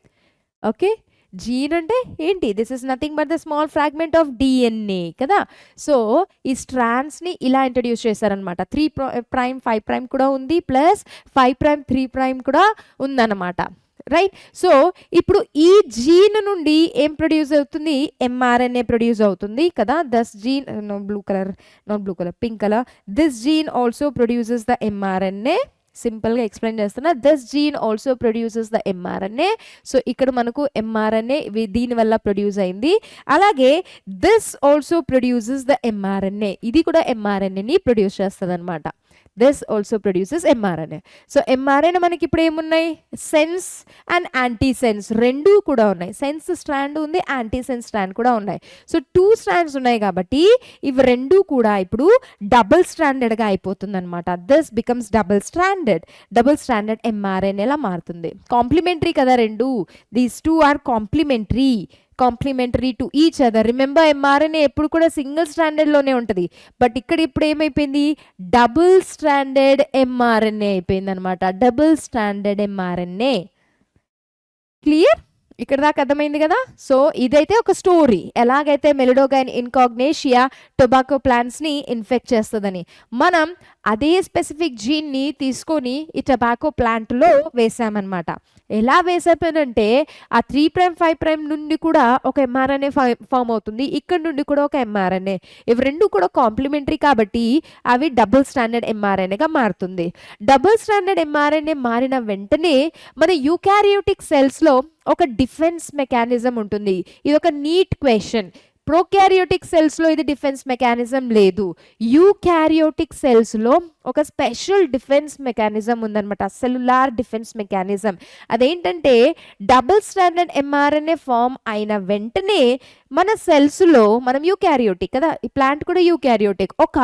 Okay, gene అంటే ఏంటి? This is nothing but the small fragment of DNA కదా. సో ఈ స్ట్రాండ్స్ని ఇలా ఇంట్రడ్యూస్ చేశారనమాట. 3' 5' కూడా ఉంది, ప్లస్ 5' 3' కూడా ఉందన్నమాట. రైట్. సో ఇప్పుడు ఈ జీన్ నుండి ఏం ప్రొడ్యూస్ అవుతుంది? ఎంఆర్ఎన్ఏ ప్రొడ్యూస్ అవుతుంది కదా. This gene pink colour, this gene also produces the mRNA. సింపుల్గా ఎక్స్ప్లెయిన్ చేస్తున్నా. This gene also produces the mRNA. So ఇక్కడ మనకు ఎంఆర్ఎన్ఏ దీనివల్ల ప్రొడ్యూస్ అయింది. అలాగే this also produces the mRNA, ఇది కూడా ఎంఆర్ఎన్ఏని ప్రొడ్యూస్ చేస్తుంది అనమాట. This also produces mRNA. So mRNA మనకి ఇప్పుడు ఏమున్నాయి? సెన్స్ అండ్ యాంటీ సెన్స్ రెండూ కూడా ఉన్నాయి. సెన్స్ స్ట్రాండ్ ఉంది, యాంటీ సెన్స్ స్ట్రాండ్ కూడా ఉన్నాయి. సో 2 స్ట్రాండ్స్ ఉన్నాయి కాబట్టి ఇవి రెండూ కూడా ఇప్పుడు డబుల్ స్ట్రాండెడ్గా అయిపోతుంది అనమాట. దిస్ బికమ్స్ డబుల్ స్ట్రాండెడ్ ఎంఆర్ఎన్ఏలా మారుతుంది. కాంప్లిమెంటరీ కదా రెండు. These 2 are complementary to each other. Remember, mRNA ఎప్పుడు కూడా సింగిల్ స్ట్రాండెడ్లోనే ఉంటుంది. బట్ ఇక్కడ ఇప్పుడు ఏమైపోయింది? డబుల్ స్ట్రాండెడ్ ఎంఆర్ఎన్ఏ అయిపోయింది అనమాట. Double stranded mRNA. క్లియర్? ఇక్కడ దాకా అర్థమైంది కదా. సో ఇదైతే ఒక స్టోరీ, ఎలాగైతే మెలిడోగైన్ ఇన్కాగ్నేషియా టొబాకో ప్లాంట్స్ని ఇన్ఫెక్ట్ చేస్తుందని. మనం అదే స్పెసిఫిక్ జీన్ని తీసుకొని ఈ టొబాకో ప్లాంట్లో వేసామన్నమాట. ఎలా వేసామంటే ఆ 3' 5' నుండి కూడా ఒక ఎంఆర్ఎన్ఏ ఫామ్ అవుతుంది, ఇక్కడ నుండి కూడా ఒక ఎంఆర్ఎన్ఏ. ఇవి రెండు కూడా కాంప్లిమెంటరీ కాబట్టి అవి డబుల్ స్టాండర్డ్ ఎంఆర్ఎన్ఏగా మారుతుంది. డబుల్ స్టాండర్డ్ ఎంఆర్ఎన్ఏ మారిన వెంటనే మన యూకారియోటిక్ సెల్స్లో ఒక డిఫెన్స్ మెకానిజం ఉంటుంది. ఇది ఒక నీట్ క్వశ్చన్. ప్రోకారియోటిక్ సెల్స్లో ఇది డిఫెన్స్ మెకానిజం లేదు. యూకారియోటిక్ సెల్స్లో ఒక స్పెషల్ డిఫెన్స్ మెకానిజం ఉందన్నమాట, సెల్యులార్ డిఫెన్స్ మెకానిజం. అదేంటంటే డబుల్ స్టాండర్డ్ ఎంఆర్ఎన్ఏ ఫామ్ అయిన వెంటనే మన సెల్స్లో, మనం యూకారియోటిక్ కదా, ఈ ప్లాంట్ కూడా యూకారియోటిక్, ఒక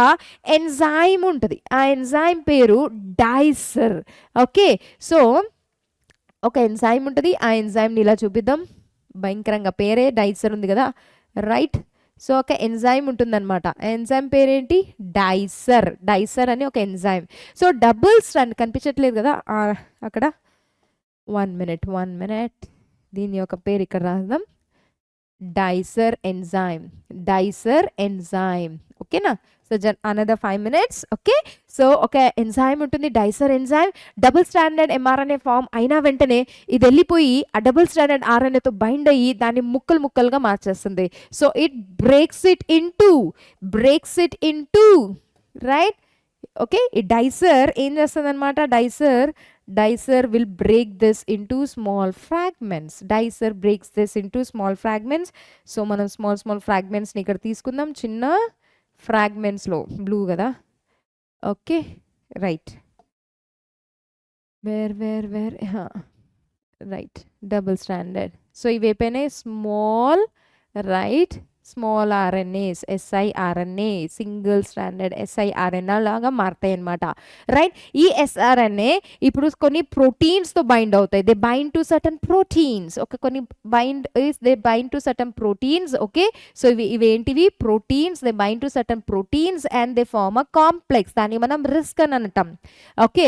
ఎంజైమ్ ఉంటుంది. ఆ ఎంజైమ్ పేరు డైసర్. ఓకే. సో ఒక ఎంజైమ్ ఉంటుంది. ఆ ఎంజైమ్ని ఇలా చూపిద్దాం. భయంకరంగా పేరే డైసర్ ఉంది కదా. రైట్. సో ఒక ఎంజైమ్ ఉంటుందన్నమాట. ఎంజైమ్ పేరేంటి? డైసర్ అని ఒక ఎంజైమ్. సో డబుల్ స్ట్రాండ్ కనిపించట్లేదు కదా అక్కడ. 1 మినిట్ దీని యొక్క పేరు ఇక్కడ రాద్దాం. Dicer enzyme. ఓకేనా. So another 5 minutes. Okay. So ఒక ఎంజైమ్ ఉంటుంది, dicer enzyme. Double standard mRNA form అయిన వెంటనే ఇది వెళ్ళిపోయి ఆ డబుల్ స్టాండర్డ్ ఆర్ఎన్ఏతో బైండ్ అయ్యి దాన్ని ముక్కలుగా మార్చేస్తుంది. So it breaks it into right. Okay. ఈ డైసర్ ఏం చేస్తుంది అనమాట? Dicer will break this into small fragments. Dicer breaks this into small fragments. So మనం స్మాల్ ఫ్రాగ్మెంట్స్ని ఇక్కడ తీసుకుందాం, చిన్న ఫ్రాగ్మెంట్స్లో. బ్లూ కదా. Okay. Right. Where right. Double standard. So ఇవి అయిపోయినాయి. Small RNAs, siRNA, single standard siRNA లాగా మారుతాయి అనమాట. రైట్. ఈ siRNA ఇప్పుడు కొన్ని ప్రోటీన్స్తో బైండ్ అవుతాయి. They bind to certain proteins. They bind to certain proteins. Okay. So ఇవేంటివి? Proteins. They bind to certain proteins and they form a complex. దాన్ని మనం రిస్క్ అని అంటాం. ఓకే.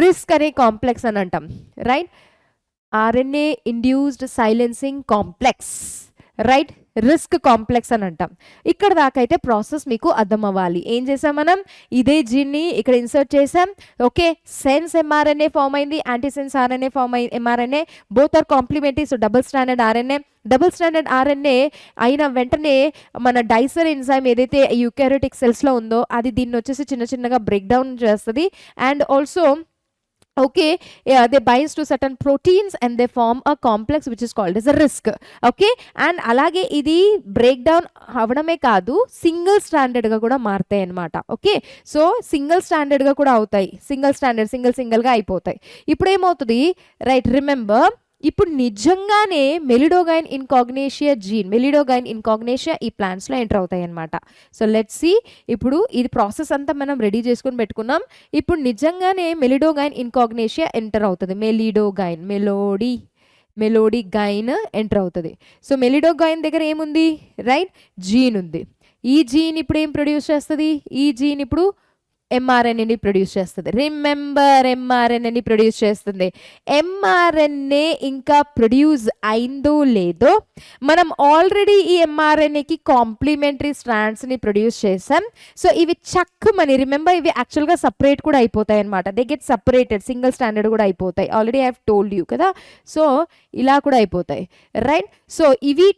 రిస్క్ అనే కాంప్లెక్స్ అని అంటాం. Right. RNA induced silencing complex. Right. Risk complex అని అంటాం. ఇక్కడ దాకా అయితే ప్రాసెస్ మీకు అర్థం అవ్వాలి. ఏం చేసాం మనం? ఇదే జీన్ని ఇక్కడ ఇన్సర్ట్ చేసాం. ఓకే. సెన్స్ ఎంఆర్ఎన్ఏ ఫామ్ అయింది, యాంటీసెన్స్ ఆర్ఎన్ఏ ఫామ్ అయింది. MRNA both are complementary. So double standard RNA అయిన వెంటనే మన డైసర్ ఎంజైమ్ ఏదైతే యూకారియోటిక్ సెల్స్లో ఉందో అది దీన్ని వచ్చేసి చిన్నగా బ్రేక్ డౌన్ చేస్తుంది. And also okay, they binds to certain proteins and they form a complex which is called as a risk. Okay. and అలాగే ఇది బ్రేక్ డౌన్ అవడమే కాదు, సింగిల్ స్టాండర్డ్ గా కూడా మారుతాయి అన్నమాట. ఓకే. సో సింగిల్ స్టాండర్డ్ గా కూడా అవుతాయి. సింగిల్ గా అయిపోతాయి. ఇప్పుడు ఏమవుతుంది? రైట్. రిమెంబర్, ఇప్పుడు నిజంగానే మెలిడోగైన్ ఇన్కాగ్నేషియా ఈ ప్లాంట్స్లో ఎంటర్ అవుతాయి అనమాట. So let's see. ఇప్పుడు ఇది ప్రాసెస్ అంతా మనం రెడీ చేసుకొని పెట్టుకున్నాం. ఇప్పుడు నిజంగానే మెలిడోగైన్ ఇన్కాగ్నేషియా ఎంటర్ అవుతుంది. మెలోడిగైన్ ఎంటర్ అవుతుంది. సో మెలిడోగైన్ దగ్గర ఏముంది? రైట్. జీన్ ఉంది. ఈ జీన్ ఇప్పుడు ఏం ప్రొడ్యూస్ చేస్తుంది? ఈ జీన్ ఇప్పుడు ఎంఆర్ఎన్ఏని ప్రొడ్యూస్ చేస్తుంది. రిమెంబర్, ఎంఆర్ఎన్ఏని ప్రొడ్యూస్ చేస్తుంది. ఎంఆర్ఎన్ఏ ఇంకా ప్రొడ్యూస్ అయిందో లేదో, మనం ఆల్రెడీ ఈ ఎంఆర్ఎన్ఏకి కాంప్లిమెంటరీ స్ట్రాండ్స్ని ప్రొడ్యూస్ చేసాం. సో ఇవి చక్కమని రిమెంబర్, ఇవి యాక్చువల్గా సపరేట్ కూడా అయిపోతాయి అనమాట. They get separated, single standard కూడా అయిపోతాయి. Already I have told you కదా. సో ఇలా కూడా అయిపోతాయి, రైట్. సో ఇవి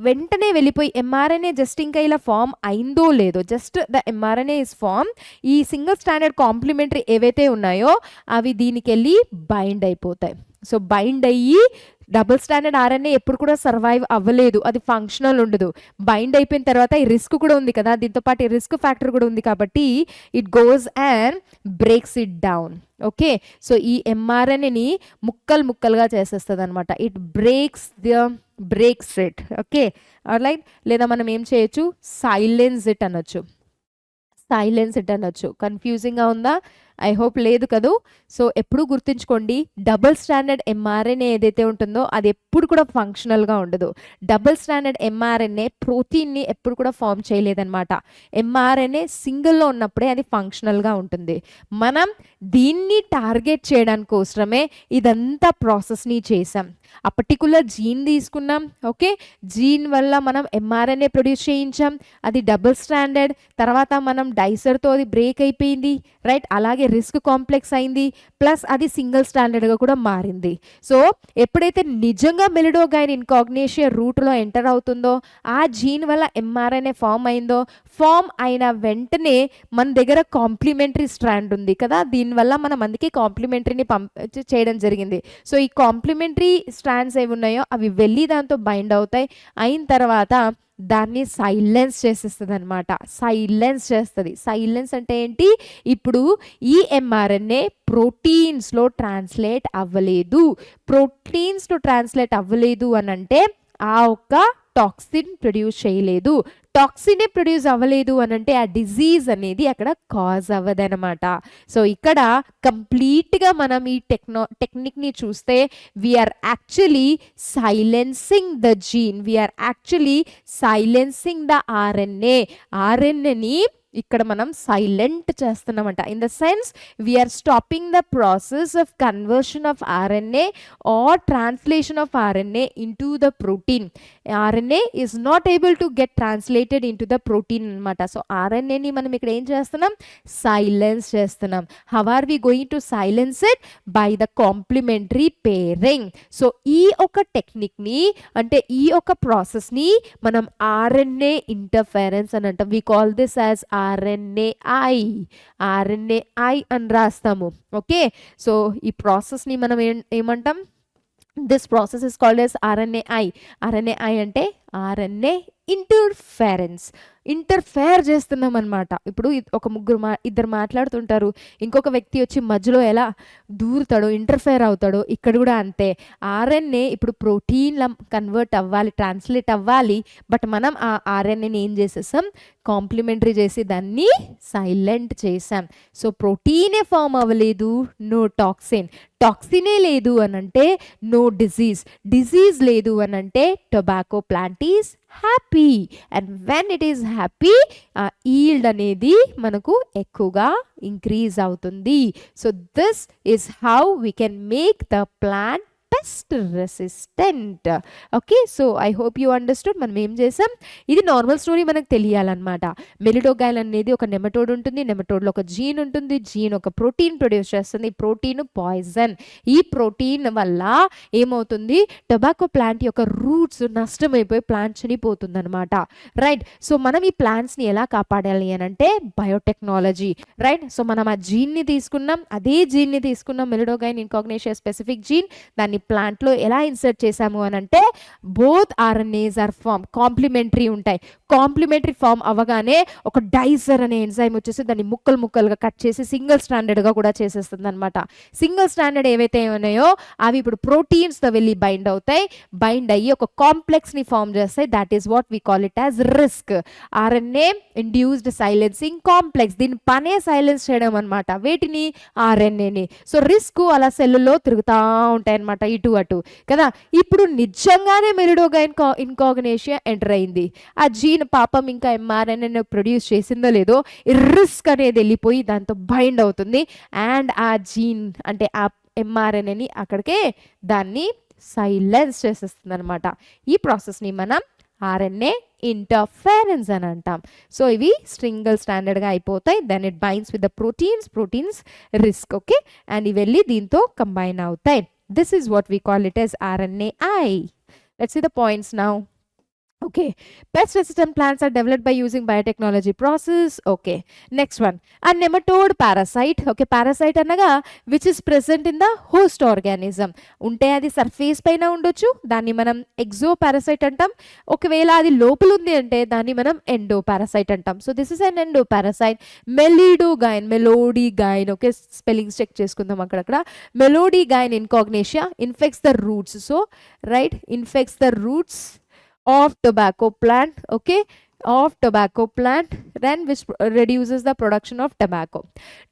వెంటనే వెళ్ళిపోయి ఎంఆర్ఎన్ఏ జస్ట్ ఇంకా ఇలా ఫామ్ అయిందో లేదో, just the mRNA is form, ఈ సింగిల్ స్టాండర్డ్ కాంప్లిమెంటరీ ఏవైతే ఉన్నాయో అవి దీనికి వెళ్ళి బైండ్ అయిపోతాయి. సో బైండ్ అయ్యి డబుల్ స్టాండర్డ్ ఆర్ఎన్ఏ ఎప్పుడు కూడా సర్వైవ్ అవ్వలేదు, అది ఫంక్షనల్ ఉండదు. బైండ్ అయిపోయిన తర్వాత ఈ రిస్క్ కూడా ఉంది కదా, దీంతో పాటు ఈ రిస్క్ ఫ్యాక్టర్ కూడా ఉంది కాబట్టి it goes and breaks it down. Okay, so ఈ ఎంఆర్ఎన్ఏని ముక్కలుగా చేసేస్తుంది అనమాట. It breaks it. Okay, alright. లేదా మనం ఏం చేయొచ్చు, సైలెన్స్ ఇట్ అనొచ్చు. కన్ఫ్యూజింగ్గా ఉందా? ఐ హోప్ లేదు కదూ. సో ఎప్పుడు గుర్తుంచుకోండి, డబుల్ స్టాండర్డ్ ఎంఆర్ఎన్ఏ ఏదైతే ఉంటుందో అది ఎప్పుడు కూడా ఫంక్షనల్గా ఉండదు. డబుల్ స్టాండర్డ్ ఎంఆర్ఎన్ఏ ప్రోటీన్ని ఎప్పుడు కూడా ఫామ్ చేయలేదన్నమాట. ఎంఆర్ఎన్ఏ సింగిల్లో ఉన్నప్పుడే అది ఫంక్షనల్గా ఉంటుంది. మనం దీన్ని టార్గెట్ చేయడానికి కోసమే ఇదంతా ప్రాసెస్ని చేసాం. ఆ పర్టికులర్ జీన్ తీసుకున్నాం. ఓకే, జీన్ వల్ల మనం ఎంఆర్ఎన్ఏ ప్రొడ్యూస్ చేయించాం, అది డబుల్ స్టాండర్డ్. తర్వాత మనం డైసర్తో అది బ్రేక్ అయిపోయింది, రైట్. అలాగే రిస్క్ కాంప్లెక్స్ అయింది, ప్లస్ అది సింగిల్ స్టాండర్డ్గా కూడా మారింది. సో ఎప్పుడైతే నిజంగా మెలిడోగైన్ ఇన్కాగ్నేషియా రూట్లో ఎంటర్ అవుతుందో, ఆ జీన్ వల్ల ఎంఆర్ఎన్ఏ ఫామ్ అయిందో, ఫామ్ అయిన వెంటనే మన దగ్గర కాంప్లిమెంటరీ స్ట్రాండ్ ఉంది కదా, దీనివల్ల మనం అందుకే కాంప్లిమెంటరీని చేయడం జరిగింది. సో ఈ కాంప్లిమెంటరీ స్ట్రాండ్స్ ఏవి ఉన్నాయో అవి వెళ్ళి దాంతో బైండ్ అవుతాయి. అయిన తర్వాత దాన్ని సైలెన్స్ చేసేస్తుంది అనమాట. సైలెన్స్ అంటే ఏంటి, ఇప్పుడు ఈ ఎంఆర్ఎన్ఏ ప్రోటీన్స్లో ట్రాన్స్లేట్ అవ్వలేదు అని అంటే ఆ ఒక్క టాక్సిన్ ప్రొడ్యూస్ చేయలేదు. టాక్సినే ప్రొడ్యూస్ అవ్వలేదు అని అంటే ఆ డిజీజ్ అనేది అక్కడ కాజ్ అవ్వదనమాట. సో ఇక్కడ కంప్లీట్గా మనం ఈ టెక్నిక్ని చూస్తే we're actually silencing the gene, we're actually silencing the ఆర్ఎన్ఏని ఇక్కడ మనం సైలెంట్ చేస్తున్నామంట. In the sense we're stopping the process of conversion of RNA or translation of RNA into the protein. RNA is not able to get translated into the protein అనమాట. So ఆర్ఎన్ఏని మనం ఇక్కడ ఏం చేస్తున్నాం, సైలెన్స్ చేస్తున్నాం. How are we going to silence it? By the complementary pairing. So ఈ ఒక టెక్నిక్ని అంటే ఈ ఒక ప్రాసెస్ని మనం ఆర్ఎన్ఏ ఇంటర్ఫెరెన్స్ అని అంటాం. We call this as RNAi అని రాస్తాము. ఓకే, సో ఈ ప్రాసెస్ని మనం ఏమంటాం, this process is called as RNAi అంటే RNA ఇంటర్ఫేర్ చేస్తున్నాం అనమాట. ఇప్పుడు ఇద్దరు మాట్లాడుతుంటారు, ఇంకొక వ్యక్తి వచ్చి మధ్యలో ఎలా దూరుతాడో, ఇంటర్ఫేర్ అవుతాడో, ఇక్కడ కూడా అంతే. ఆర్ఎన్ఏ ఇప్పుడు ప్రోటీన్లా కన్వర్ట్ అవ్వాలి, ట్రాన్స్లేట్ అవ్వాలి, బట్ మనం ఆ ఆర్ఎన్ఏని ఏం చేసేసాం, కాంప్లిమెంటరీ చేసి దాన్ని సైలెంట్ చేసాం. సో ప్రోటీనే ఫామ్ అవ్వలేదు, నో టాక్సినే లేదు అనంటే నో డిజీజ్ లేదు అనంటే tobacco plant is happy. And when it is happy, yield అనేది మనకు ఎక్కువగా ఇంక్రీజ్ అవుతుంది. So this is how we can make the plant pest resistant. Okay, so I hope you understood. మనం ఏం చేసాం, ఇది నార్మల్ స్టోరీ మనకు తెలియాలన్నమాట. మెలిడోగైన్ అనేది ఒక నెమటోడ్ ఉంటుంది, నెమటోడ్లో ఒక జీన్ ఉంటుంది, జీన్ ఒక ప్రోటీన్ ప్రొడ్యూస్ చేస్తుంది, ఈ ప్రోటీన్ పాయిజన్. ఈ ప్రోటీన్ వల్ల ఏమవుతుంది, టొబాకో ప్లాంట్ యొక్క రూట్స్ నష్టమైపోయి ప్లాంట్ చనిపోతుంది అనమాట. రైట్, సో మనం ఈ ప్లాంట్స్ని ఎలా కాపాడాలి అని అంటే బయోటెక్నాలజీ. రైట్, సో మనం ఆ జీన్ని తీసుకున్నాం, అదే జీన్ని తీసుకున్నాం, మెలిడోగైన్ ఇన్కాగ్నేషియా స్పెసిఫిక్ జీన్, దాన్ని ప్లాంట్లో ఎలా ఇన్సర్ట్ చేసాము అని అంటే both RNAs are form complementary ఉంటాయి. కాంప్లిమెంటరీ ఫామ్ అవ్వగానే ఒక డైజర్ అనే ఎంజైమ్ వచ్చేసి దాన్ని ముక్కలుగా కట్ చేసి సింగిల్ స్టాండర్డ్గా కూడా చేసేస్తుంది అనమాట. సింగిల్ స్టాండర్డ్ ఏవైతే ఉన్నాయో అవి ఇప్పుడు ప్రోటీన్స్తో వెళ్ళి బైండ్ అవుతాయి, బైండ్ అయ్యి ఒక కాంప్లెక్స్ని ఫామ్ చేస్తాయి. That is what we call it as risk. RNA induced silencing complex, దీని పనే సైలెన్స్ చేయడం అనమాట, వేటిని, ఆర్ఎన్ఏని. సో రిస్క్ అలా సెల్లులో తిరుగుతూ ఉంటాయి అనమాట. ఈ ఇటు అటు కదా. ఇప్పుడు నిజంగానే మెలిడోగైన్ ఇన్కాగ్నేషియా ఎంటర్ అయింది. ఆ జీన్ పాపం ఇంకా ఎంఆర్ఎన్ఏ ప్రొడ్యూస్ చేసిందో లేదో రిస్క్ అనేది వెళ్ళిపోయి దాంతో బైండ్ అవుతుంది అండ్ ఆ జీన్ అంటే ఆ ఎంఆర్ఎన్ఏని అక్కడికే దాన్ని సైలెన్స్ చేసేస్తుంది అనమాట. ఈ ప్రాసెస్ని మనం ఆర్ఎన్ఏ ఇంటర్ఫెరెన్స్ అని అంటాం. సో ఇవి స్ట్రింగల్ స్టాండర్డ్గా అయిపోతాయి. Then it binds with the proteins RISC okay and ఇవి వెళ్ళి దీంతో కంబైన్ అవుతాయి. This is what we call it as RNAi. Let's see the points now. Okay, pest resistant plants are developed by using biotechnology process. Okay, next one, a nematode parasite. Okay, parasite అనగా which is present in the host organism. ఉంటే అది surface పైన ఉండొచ్చు, దాన్ని మనం exo parasite అంటాం. ఒకవేళ అది లోపల ఉంది అంటే దాన్ని మనం ఎండో పారాసైట్ అంటాం. So this is an endoparasite. Meloidogyne okay, spellings check చేసుకుందాం అక్కడక్కడ. Meloidogyne incognita infects the roots. So right, infects the roots of tobacco plant, okay, of tobacco plant, then which reduces the production of tobacco.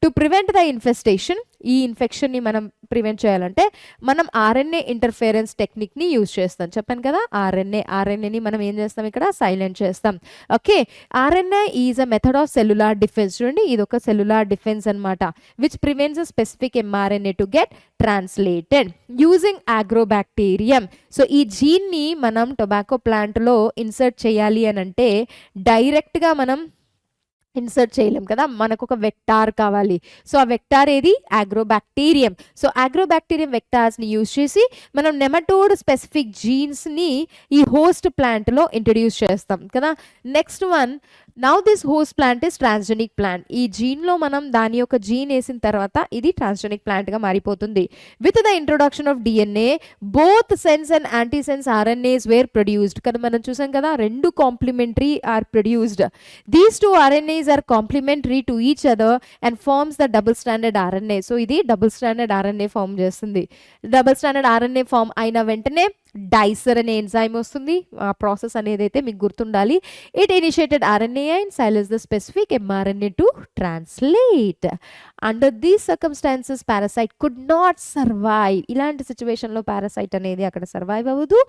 To prevent the infestation, ఈ ఇన్ఫెక్షన్ని మనం prevent చేయాలంటే మనం RNA interference టెక్నిక్ని use చేస్తాం. చెప్పాను కదా, ఆర్ఎన్ఏని మనం ఏం చేస్తాం ఇక్కడ సైలెంట్ చేస్తాం. Okay, RNA is a method of cellular defence. చూడండి ఇది ఒక సెల్యులార్ డిఫెన్స్ అనమాట, which prevents a specific mRNA to get translated using Agrobacterium. So ఈ జీన్ని మనం టొబాకో ప్లాంట్లో ఇన్సర్ట్ చేయాలి అని అంటే డైరెక్ట్గా మనం ఇన్సర్ట్ చేయలేం కదా, మనకు ఒక వెక్టార్ కావాలి. సో ఆ వెక్టార్ ఏది, అగ్రోబ్యాక్టీరియం. సో అగ్రోబ్యాక్టీరియం వెక్టార్స్ని యూజ్ చేసి మనం నెమటోడ్ స్పెసిఫిక్ జీన్స్ని ఈ హోస్ట్ ప్లాంట్లో ఇంట్రడ్యూస్ చేస్తాం కదా. Next one, now this host plant is transgenic plant. ఈ జీన్లో మనం దాని యొక్క జీన్ వేసిన తర్వాత ఇది ట్రాన్స్జెనిక్ ప్లాంట్గా మారిపోతుంది. With the introduction of DNA both sense and antisense RNAs were produced. కదా మనం చూసాం కదా, రెండు complementary are produced. These two RNAs are complementary to each other and forms the double stranded RNA. So ఇది double standard RNA form చేస్తుంది. Double standard RNA form అయిన వెంటనే డైసర్ అనే ఎంజైమ్ వస్తుంది. ఆ ప్రాసెస్ అనేది అయితే మీకు గుర్తుండాలి. It initiated RNA and silence the specific mRNA to translate. Under these circumstances parasite could not survive. ఇలాంటి సిచ్యువేషన్లో పారాసైట్ అనేది అక్కడ సర్వైవ్ అవ్వదు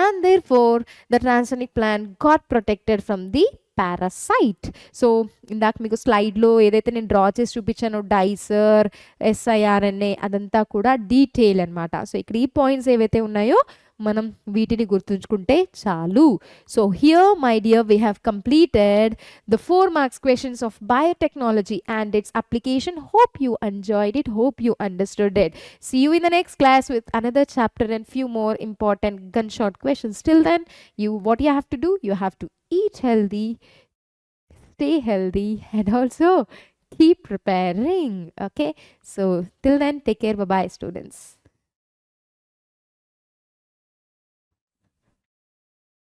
and therefore the transgenic plant got protected from the parasite. So ఇందాక మీకు స్లైడ్లో ఏదైతే నేను డ్రా చేసి చూపించానో డైసర్ ఎస్ఐఆర్ఎన్ఏ అదంతా కూడా డీటెయిల్ అనమాట. సో ఇక్కడ ఈ పాయింట్స్ ఏవైతే ఉన్నాయో మనం వీటిని గుర్తుంచుకుంటే చాలు. So here my dear we have completed the 4 marks questions of biotechnology and its application. Hope you enjoyed it, hope you understood it. See you in the next class with another chapter and few more important gunshot questions. Till then, what you have to do, you have to eat healthy, stay healthy and also keep preparing. Okay, so till then, take care. Bye bye students.